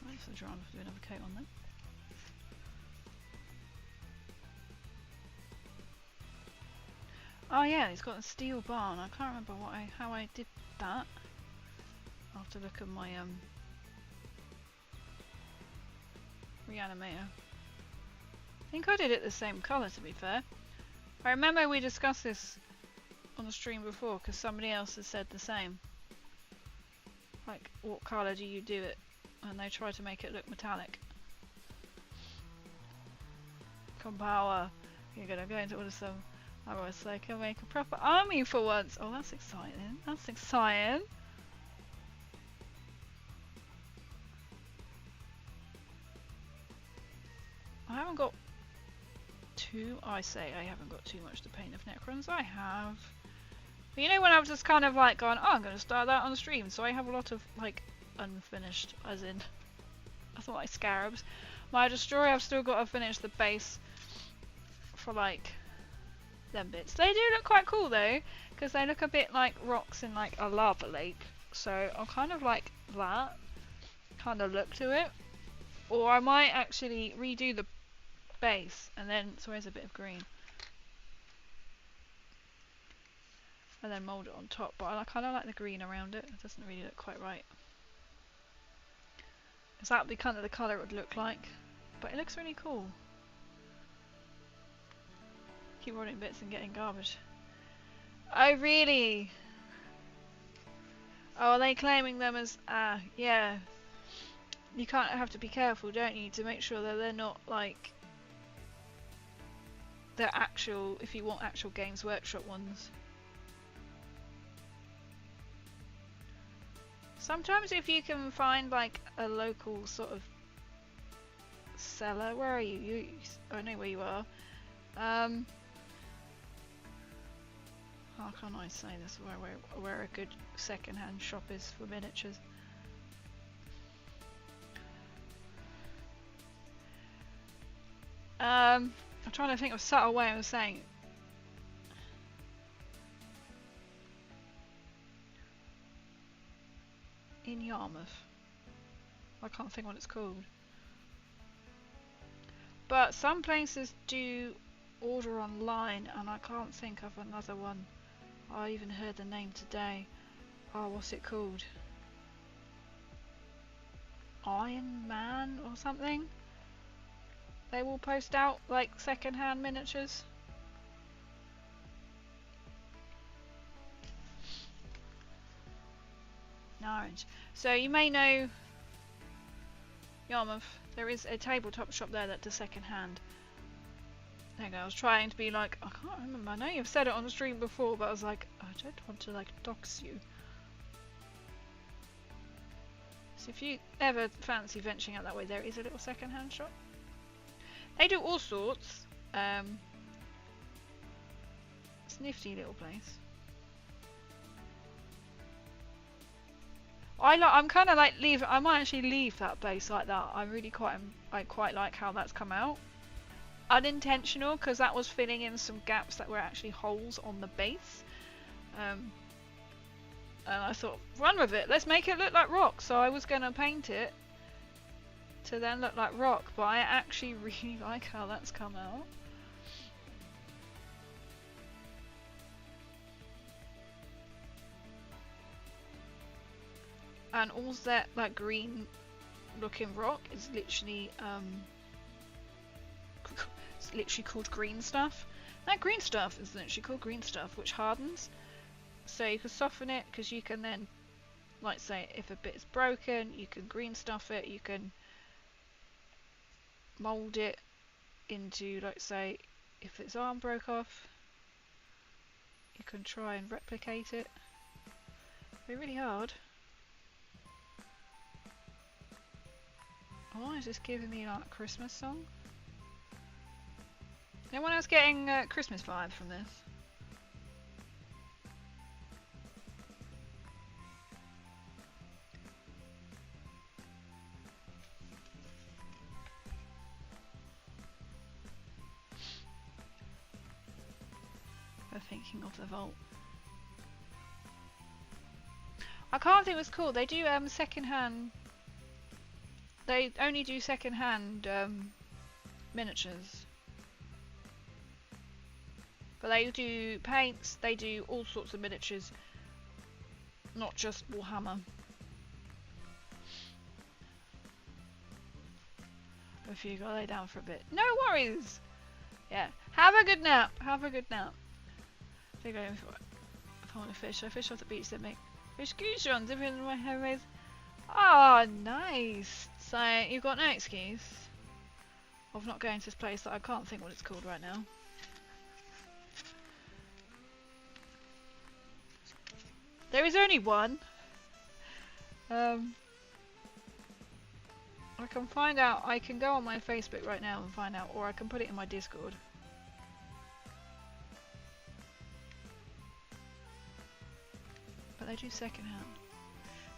Wait for the drama to do another coat on them. Oh yeah, he's got a steel barn. I can't remember how I did that. I'll have to look at my reanimator. I think I did it the same colour, to be fair. I remember we discussed this on the stream before because somebody else has said the same. Like, what colour do you do it? And they try to make it look metallic. Come power. You're gonna go into all of some. I was like, I'll make a proper army for once. Oh, that's exciting. That's exciting. I haven't got I haven't got too much to paint of Necrons. I have. But you know when I was just kind of like going, oh, I'm going to start that on the stream. So I have a lot of like unfinished, as in, I thought like scarabs. My destroyer, I've still got to finish the base for like them bits. They do look quite cool though, because they look a bit like rocks in like a lava lake. So I'll kind of like that kind of look to it. Or I might actually redo the base and then, so there's a bit of green. And then mould it on top, but I kind of like the green around it. It doesn't really look quite right. Is that the kind of the colour it would look like? But it looks really cool. Keep rolling bits and getting garbage. Oh really? Oh, are they claiming them as yeah. You can't have to be careful, don't you, to make sure that they're not like they're actual, if you want actual Games Workshop ones. Sometimes if you can find like a local sort of seller, where are you? I know where you are. How can I say this? Where a good second-hand shop is for miniatures. I'm trying to think of a subtle way of saying. In Yarmouth. I can't think what it's called. But some places do order online, and I can't think of another one. I even heard the name today. Oh, what's it called? Iron Man or something? They will post out like second-hand miniatures. Orange. So you may know Yarmouth. There is a tabletop shop there that does second-hand. There you go. I was trying to be like, I can't remember. I know you've said it on the stream before, but I was like, I don't want to like dox you. So if you ever fancy venturing out that way, there is a little second-hand shop. They do all sorts. It's a nifty little place. I'm kind of like I might actually leave that base like that. I quite like how that's come out. Unintentional, because that was filling in some gaps that were actually holes on the base. And I thought, run with it. Let's make it look like rock. So I was going to paint it to then look like rock, but I actually really like how that's come out. And all that green looking rock is literally it's literally called green stuff. That green stuff is literally called green stuff, which hardens. So you can soften it, because you can then, like say, if a bit is broken, you can green stuff it. You can mold it into, like say, if its arm broke off, you can try and replicate it. It'd be really hard. Oh, is this giving me like a Christmas song? Anyone else getting Christmas vibe from this? We're thinking of the vault. I can't think what's called. They do second-hand. They only do second-hand miniatures. But they do paints, they do all sorts of miniatures, not just Warhammer. If you gotta lay down for a bit. No worries! Yeah. Have a good nap. Have a good nap. I think I found a fish. I fish off the beach that make fish goose runs in my headways. Oh, nice! So, you've got no excuse of not going to this place that I can't think what it's called right now. There is only one. I can find out. I can go on my Facebook right now and find out, or I can put it in my Discord. But they do second hand.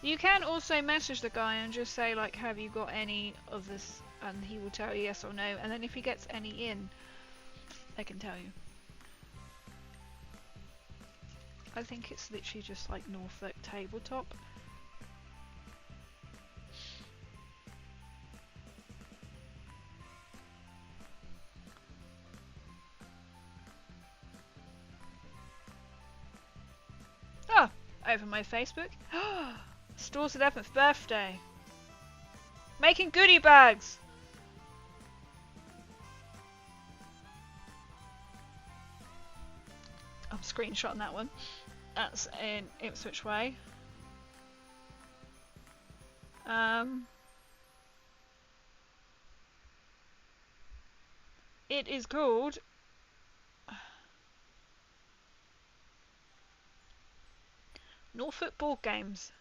You can also message the guy and just say like, have you got any of this, and he will tell you yes or no, and then if he gets any in, they can tell you. I think it's literally just like Norfolk tabletop. Ah, over my Facebook. Store's 11th birthday. Making goodie bags. I'm screenshotting that one. That's in Ipswich Way. It is called Norfolk Board Games.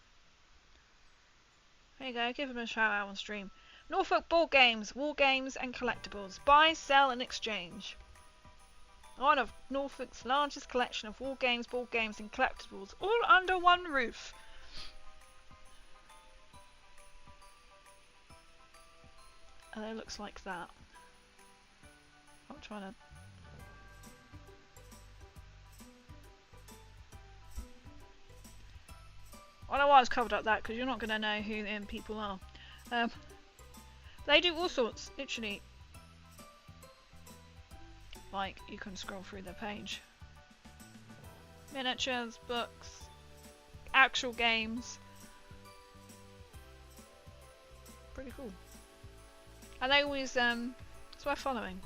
There you go, give them a shout out on stream. Norfolk Board Games, War Games and Collectibles. Buy, sell and exchange. One of Norfolk's largest collection of war games, board games and collectibles, all under one roof. And it looks like that. I'm trying to... I know why I've covered up that, because you're not going to know who them people are. They do all sorts, literally. Like, you can scroll through the page. Miniatures, books, actual games. Pretty cool. And they always, it's worth following.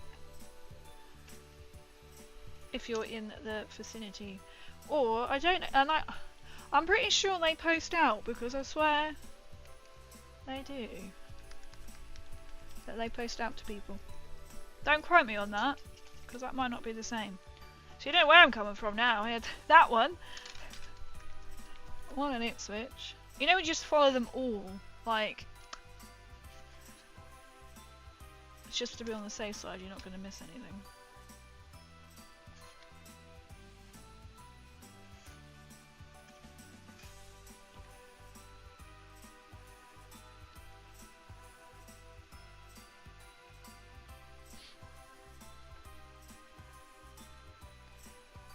If you're in the vicinity. Or, I don't know, and I'm pretty sure they post out, because I swear they do. That they post out to people. Don't quote me on that, because that might not be the same. So you know where I'm coming from now. I had that one. One in Ipswich. You know, we just follow them all. Like, just to be on the safe side, you're not going to miss anything.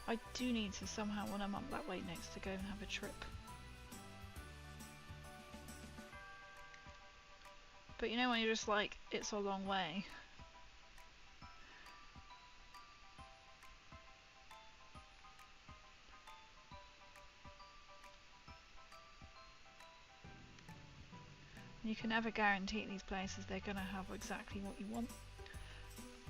I do need to somehow, when I'm up that way next, to go and have a trip. But you know when you're just like, it's a long way. You can never guarantee these places they're going to have exactly what you want.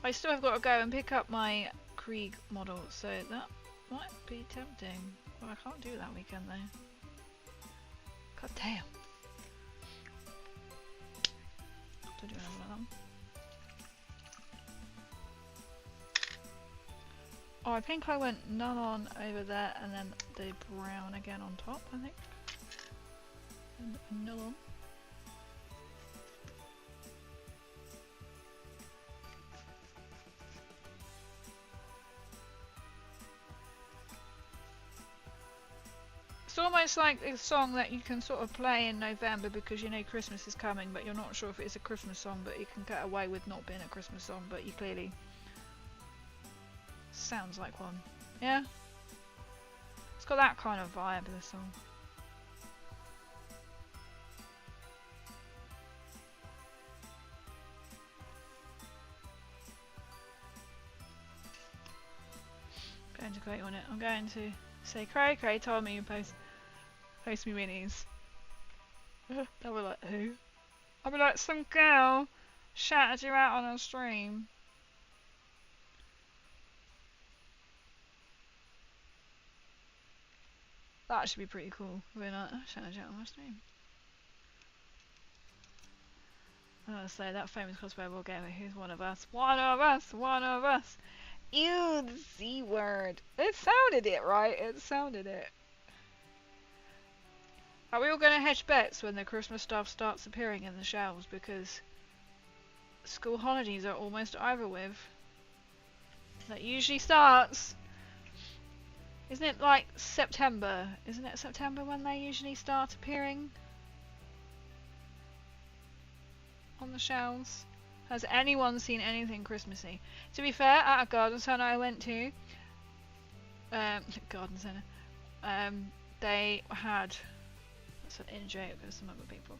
I still have got to go and pick up my Krieg model, so that might be tempting. Well, I can't do that weekend though. God damn. Have to do another one of them. Oh, I think I went none on over there and then the brown again on top, I think. And null on. It's almost like a song that you can sort of play in November because you know Christmas is coming, but you're not sure if it's a Christmas song, but you can get away with not being a Christmas song, but you clearly sounds like one. Yeah? It's got that kind of vibe, the song. Going to click on it. I'm going to say, Cray told me you post me minis. They'll be like, who? I'll be like, some girl shouted you out on a stream. That should be pretty cool. We're like, oh, shouted you out on my stream. I was say that famous cosplay will get who's one of us? One of us! One of us! Ew, the Z word. It sounded it, right? It sounded it. Are we all going to hedge bets when the Christmas stuff starts appearing in the shelves? Because school holidays are almost over with. That usually starts. Isn't it like September? Isn't it September when they usually start appearing on the shelves? Has anyone seen anything Christmassy? To be fair, at a garden centre I went to, garden centre, they had, that's an in-joke with some other people,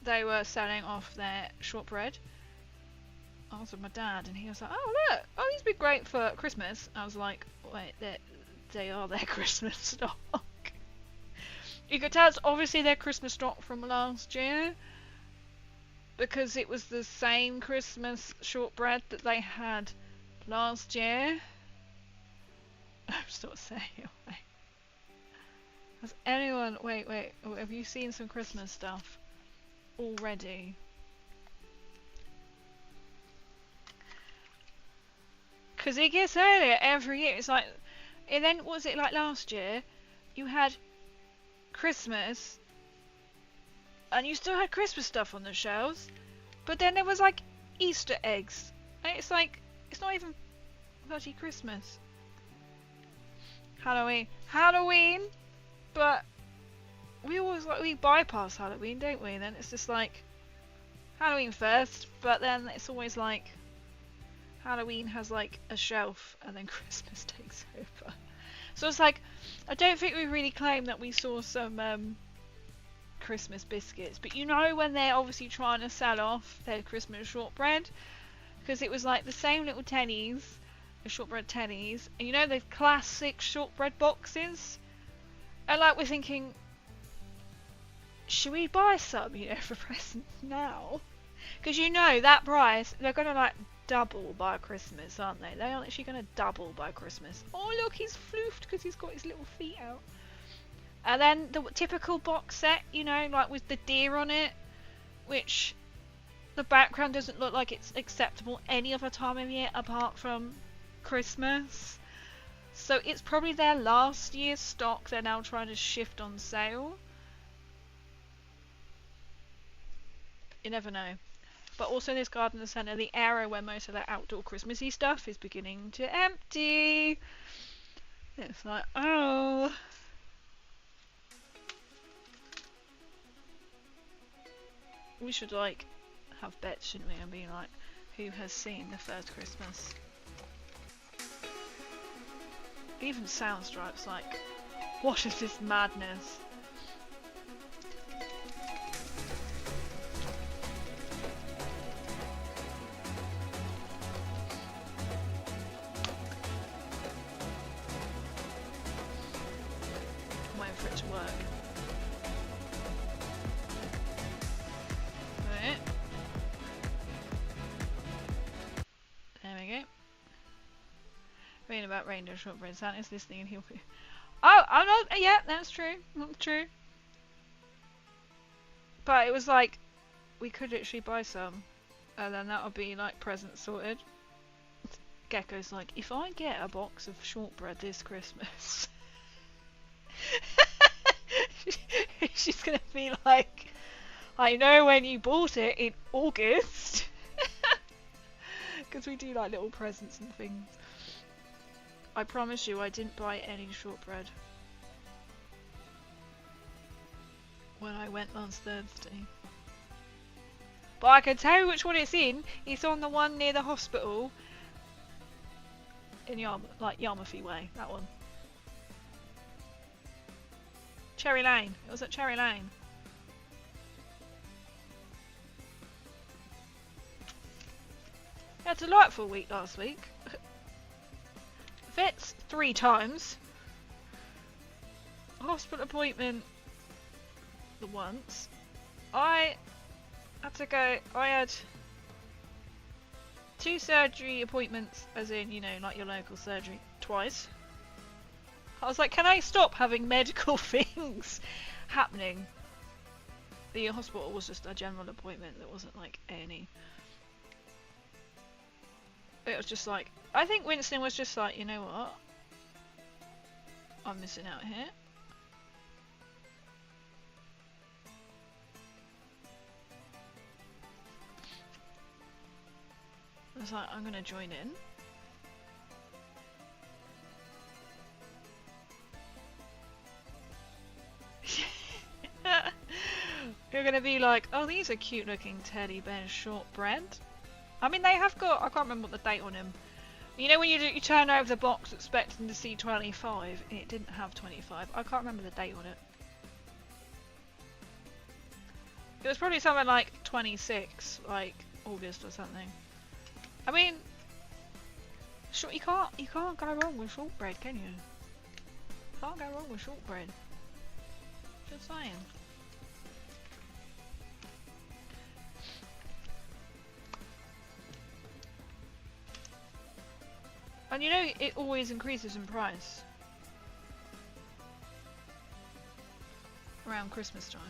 they were selling off their shortbread. I was with my dad and he was like, oh look, oh these would be great for Christmas. I was like, wait, they are their Christmas stock. You could tell it's obviously their Christmas stock from last year because it was the same Christmas shortbread that they had last year. I'm still saying it. Wait. Has anyone... Wait. Have you seen some Christmas stuff already? Because it gets earlier every year. It's like... And then, what was it like last year? You had Christmas and you still had Christmas stuff on the shelves, but then there was like Easter eggs and it's like it's not even bloody Christmas. Halloween, but we always like we bypass Halloween, don't we? And then it's just like Halloween first, but then it's always like Halloween has like a shelf and then Christmas takes over. So it's like, I don't think we really claim that we saw some Christmas biscuits, but you know when they're obviously trying to sell off their Christmas shortbread, because it was like the same little tennies, the shortbread tennies, and you know the classic shortbread boxes, and like we're thinking, should we buy some, you know, for presents now? Because you know that price, they're gonna like double by Christmas, aren't they? They are actually going to double by Christmas. Oh look, he's floofed because he's got his little feet out. And then the typical box set, you know, like with the deer on it, which the background doesn't look like it's acceptable any other time of year apart from Christmas. So it's probably their last year's stock they're now trying to shift on sale. You never know. But also in this garden centre, the area where most of the outdoor Christmassy stuff is beginning to empty. It's like, oh. We should, like, have bets, shouldn't we? And be like, who has seen the first Christmas? Even Soundstripe's like, what is this madness? I'm waiting for it to work. Right. There we go. Reading about reindeer shortbread. Santa's listening and he'll be... Oh, I'm not... Yeah, that's true. Not true. But it was like, we could actually buy some. And then that'll be like present sorted. Gecko's like, if I get a box of shortbread this Christmas... She's gonna be like, I know when you bought it in August. Because we do like little presents and things. I promise you I didn't buy any shortbread when I went last Thursday. But I can tell you which one it's in. It's on the one near the hospital in Yarmouth way, that one. Cherry Lane. It was at Cherry Lane. We had a delightful week last week. Vets 3 times. Hospital appointment the once. I had to go. I had 2 surgery appointments, as in, you know, like your local surgery, twice. I was like, can I stop having medical things happening? The hospital was just a general appointment. There wasn't like any. It was just like, I think Winston was just like, you know what? I'm missing out here. I was like, I'm gonna join in. You're gonna be like, oh, these are cute looking teddy bear shortbread. I mean, they have got, I can't remember what the date on them. You know when you turn over the box expecting to see 25, and it didn't have 25. I can't remember the date on it. It was probably something like 26, like August or something. I mean, sure, you can't go wrong with shortbread, can you? Can't go wrong with shortbread. Just saying. And you know, it always increases in price around Christmas time.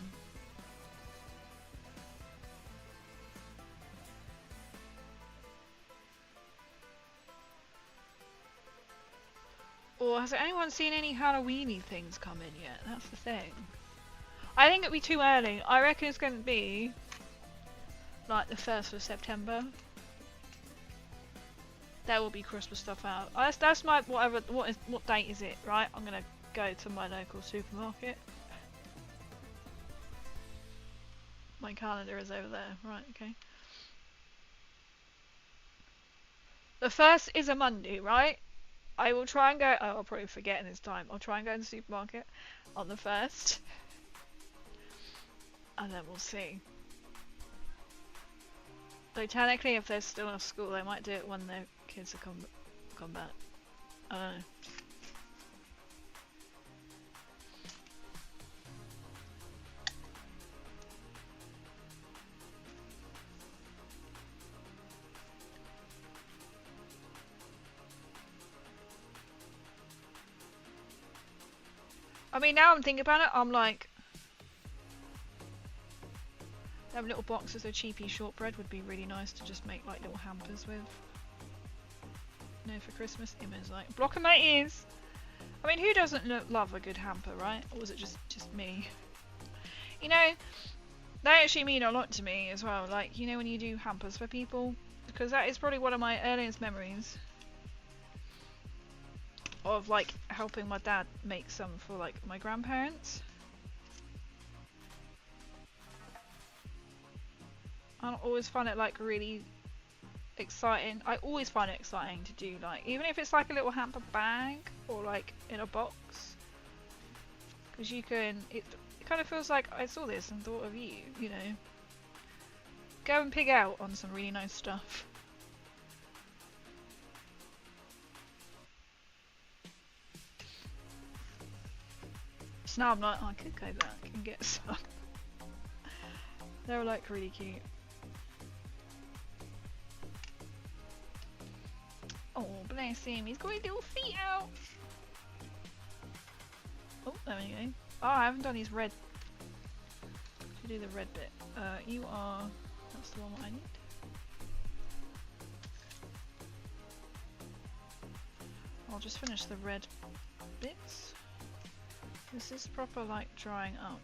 Or has anyone seen any Halloweeny things come in yet? That's the thing. I think it'd be too early. I reckon it's going to be like the 1st of September. There will be Christmas stuff out. That's my whatever. What date is it? Right, I'm gonna go to my local supermarket. My calendar is over there. Right, okay. The 1st is a Monday, right? I will try and go. Oh, I'll probably forget in this time. I'll try and go to the supermarket on the 1st, and then we'll see. So technically, if they're still in school, they might do it when their kids have come back. I don't know. I mean, now I'm thinking about it, I'm like, them little boxes of cheapy shortbread would be really nice to just make like little hampers with. You know, for Christmas. Emma's like, blocking my ears. I mean, who doesn't love a good hamper, right? Or was it just me? You know, They actually mean a lot to me as well. Like, you know, when you do hampers for people, because that is probably one of my earliest memories of like helping my dad make some for like my grandparents. I always find it like really exciting. I always find it exciting to do, like, even if it's like a little hamper bag or like in a box, because you can, it kind of feels like I saw this and thought of you, you know. Go and pig out on some really nice stuff. So now I'm like, oh, I could go back and get some. They're like really cute. Oh, bless him, he's got his little feet out. Oh, there we go. Oh, I haven't done his red. To do the red bit. You are. That's the one that I need. I'll just finish the red bits. This is proper like drying up.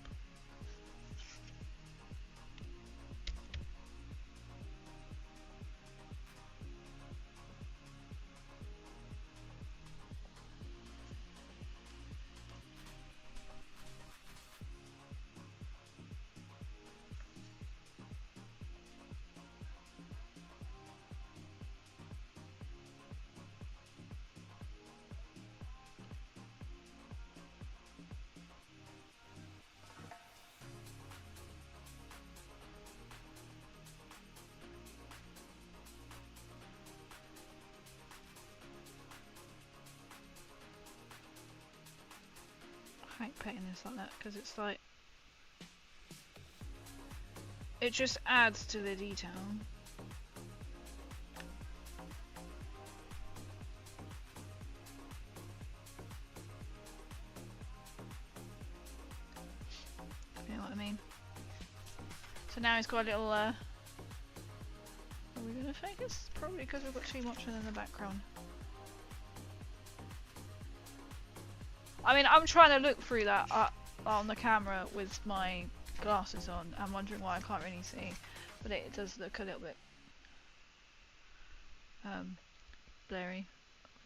I hate painting this like that because it's like, it just adds to the detail. You know what I mean? So now he's got a little, are we gonna focus? Probably because we've got too much in the background. I mean, I'm trying to look through that on the camera with my glasses on. I'm wondering why I can't really see, but it does look a little bit blurry.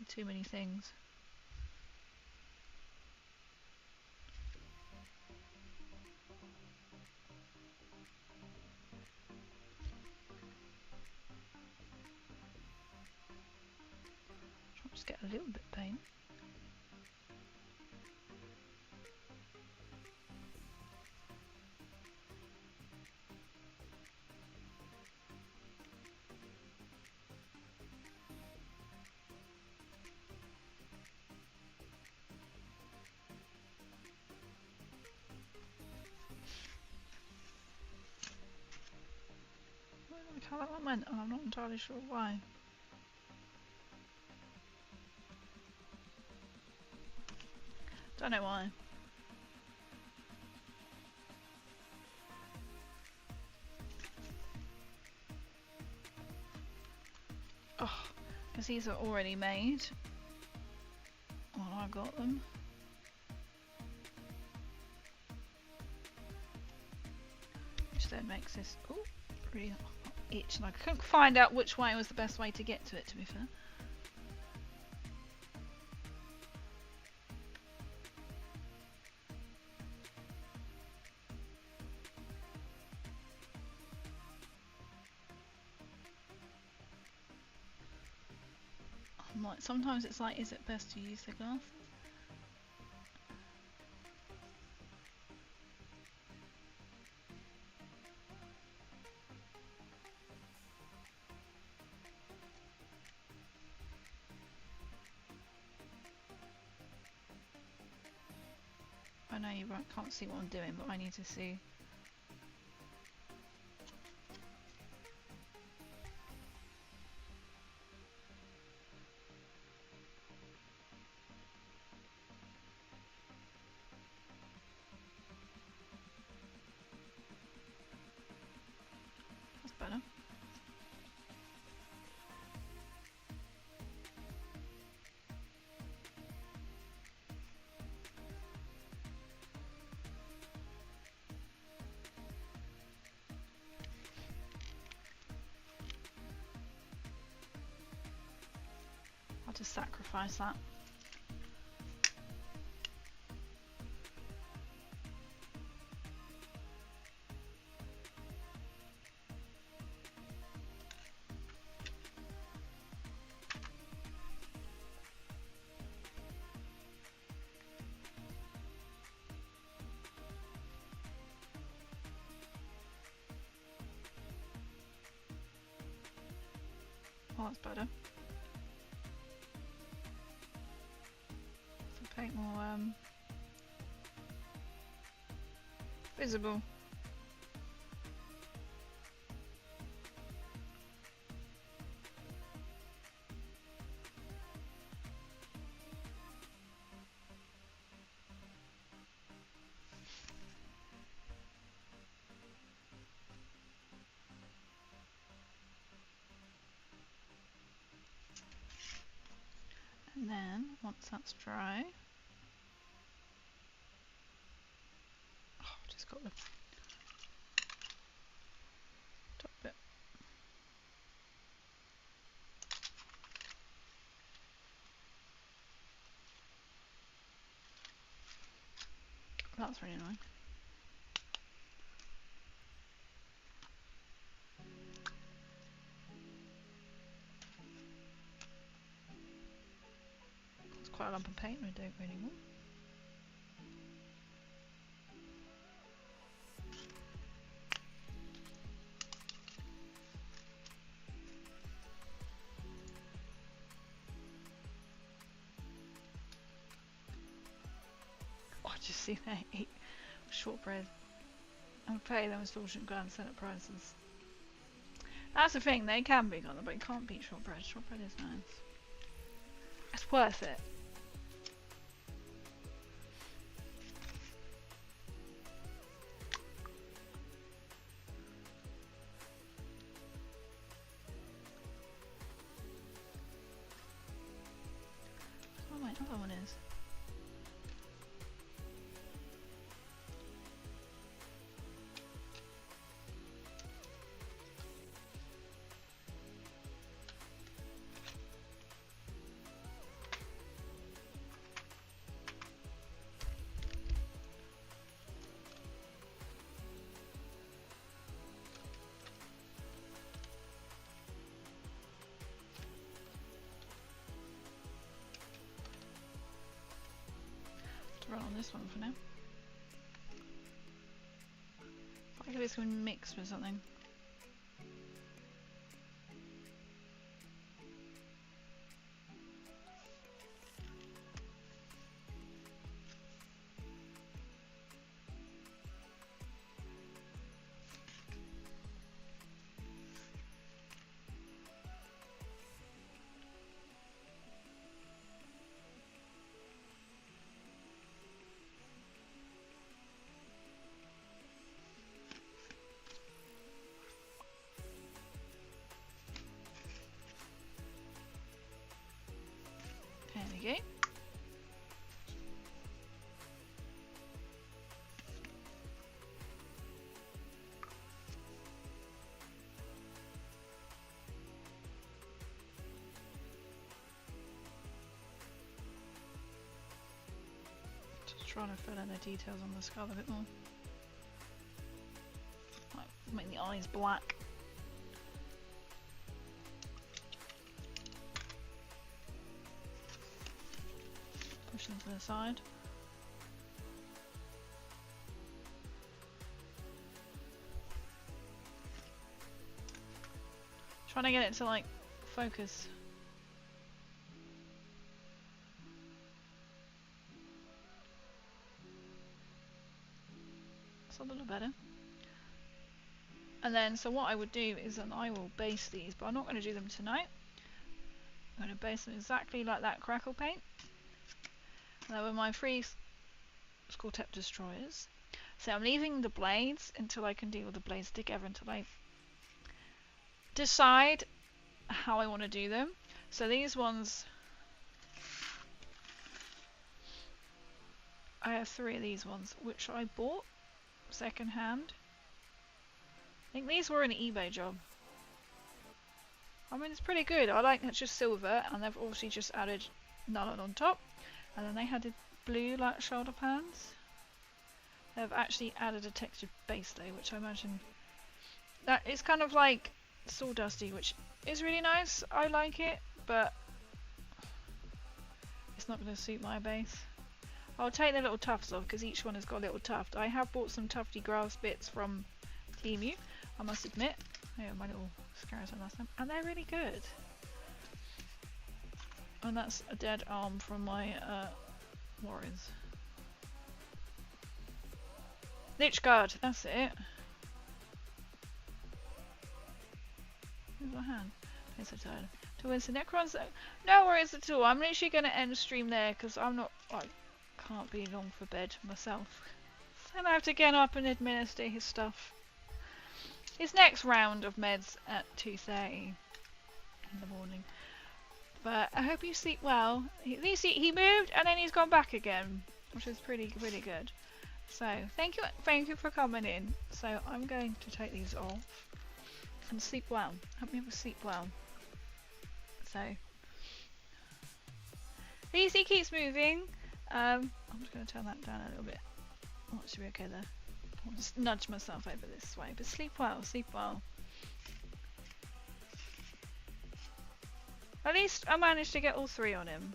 Too many things. I'll just get a little bit of paint. How that one went, and I'm not entirely sure why. Don't know why. Oh, because these are already made. Well, I got them. Which then makes this pretty itch, and I couldn't find out which way was the best way to get to it, to be fair. I'm like, sometimes it's like, is it best to use the glasses? I know you can't see what I'm doing, but I need to see. That's better. I'll just sacrifice that. Oh, that's better. So paint more visible. And then, once that's dry, just got the top bit. That's really annoying. It's quite a lump of paint I don't really want. Oh, just see they eat shortbread and pay them extortionate grand Senate prices. That's the thing, they can be gone, but you can't beat shortbread. Shortbread is nice. It's worth it. Oh, my other one is. Run on this one for now. I think it's going to mix with something. There we go. Just trying to fill in the details on the skull a bit more. Like, make the eyes black. Push them to the side. Trying to get it to like focus. It's a little better. And then, so what I would do is that I will base these, but I'm not going to do them tonight. I'm going to base them exactly like that crackle paint. And then with my three Skulltep destroyers. So I'm leaving the blades until I can deal the blades together, until I decide how I want to do them. So these ones, I have 3 of these ones, which I bought second hand. I think these were an eBay job. I mean, it's pretty good. I like it's just silver, and they've obviously just added nylon on top. And then they had the blue like shoulder pads. They've actually added a textured base though, which I imagine that it's kind of like sawdusty, which is really nice. I like it, but it's not going to suit my base. I'll take the little tufts off because each one has got a little tuft. I have bought some tufty grass bits from Emu, I must admit. Yeah, my little skeleton last time, and they're really good. And that's a dead arm from my warriors. Lich Guard, that's it. Where's my hand? There's a turn. To Winston Necrons. No worries at all. I'm literally going to end the stream there because I'm not. I can't be long for bed myself. And I have to get up and administer his stuff. His next round of meds at 2:30 in the morning. But I hope you sleep well. At least he moved and then he's gone back again, which is pretty good. So thank you for coming in. So I'm going to take these off and sleep well. Hope you ever sleep well. So at least he keeps moving. I'm just going to turn that down a little bit. Oh, it should be okay there. I'll just nudge myself over this way. But sleep well, sleep well. At least I managed to get all 3 on him.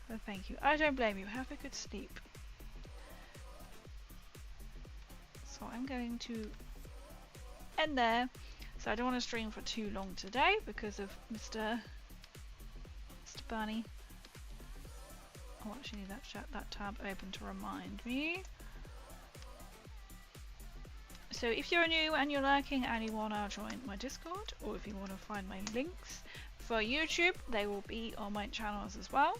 So thank you. I don't blame you. Have a good sleep. So I'm going to end there. So I don't want to stream for too long today because of Mr. Barney. I'll actually need that tab open to remind me. So if you're new and you're lurking and you want to join my Discord, or if you want to find my links for YouTube, they will be on my channels as well.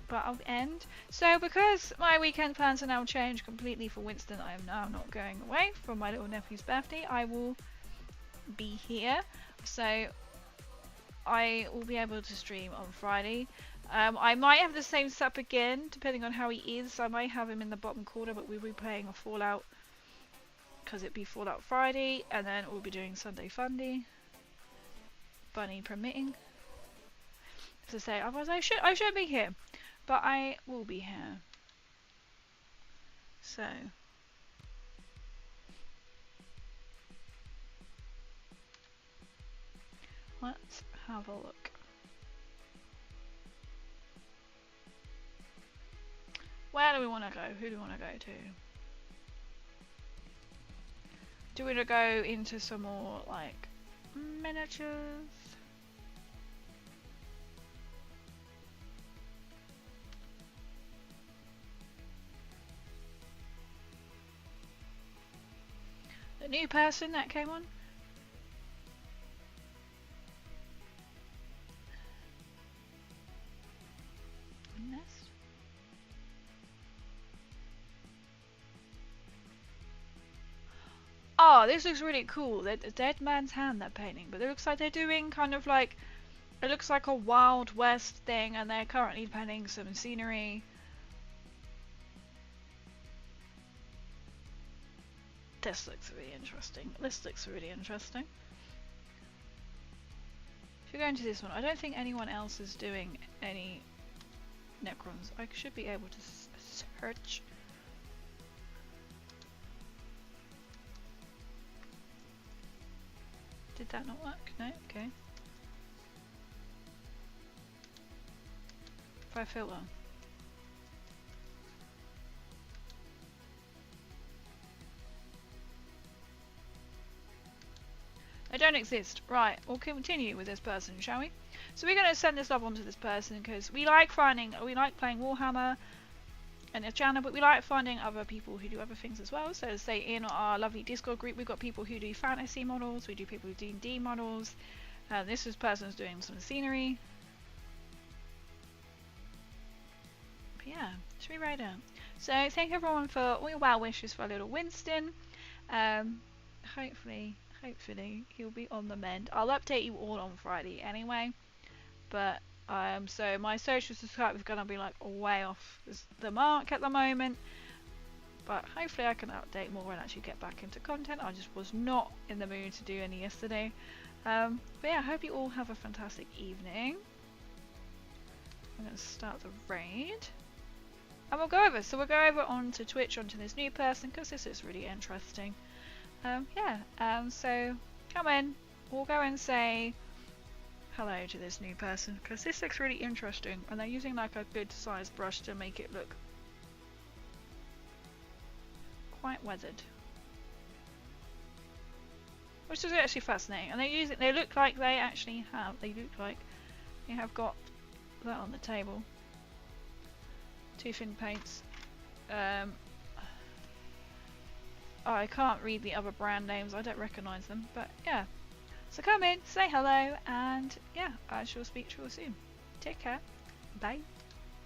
But I'll end. So because my weekend plans are now changed completely for Winston, I am now not going away for my little nephew's birthday. I will be here. So I will be able to stream on Friday. I might have the same setup again, depending on how he is. I might have him in the bottom corner, but we'll be playing a Fallout because it'd be Fallout Friday, and then we'll be doing Sunday Fundy, bunny permitting. As I say, otherwise I should be here, but I will be here. So let's have a look. Where do we want to go? Who do we want to go to? Do we want to go into some more like miniatures? The new person that came on? Oh, this looks really cool. The dead man's hand they're painting, but it looks like they're doing kind of like, it looks like a Wild West thing, and they're currently painting some scenery. This looks really interesting. This looks really interesting. If you go into this one, I don't think anyone else is doing any Necrons. I should be able to search. Did that not work? No? Okay. If I filter. They don't exist. Right, we'll continue with this person, shall we? So we're going to send this love on to this person because we like playing Warhammer and a channel, but we like finding other people who do other things as well. So say in our lovely Discord group, we've got people who do fantasy models, we do people who do D&D models. This person's doing some scenery. But yeah, should we write down? So thank everyone for all your well wishes for little Winston. Hopefully he'll be on the mend. I'll update you all on Friday anyway. But so my social subscribe is gonna be like way off the mark at the moment. But hopefully I can update more and actually get back into content. I just was not in the mood to do any yesterday. But yeah, I hope you all have a fantastic evening. I'm going to start the raid. And we'll go over. So we'll go over onto Twitch, onto this new person, because this is really interesting. So come in. We'll go and say hello to this new person, because this looks really interesting. And they're using like a good sized brush to make it look quite weathered. Which is actually fascinating. And they look like they actually have, got that on the table. Two thin paints. I can't read the other brand names, I don't recognise them, but yeah. So come in, say hello, and yeah, I shall speak to you all soon. Take care. Bye.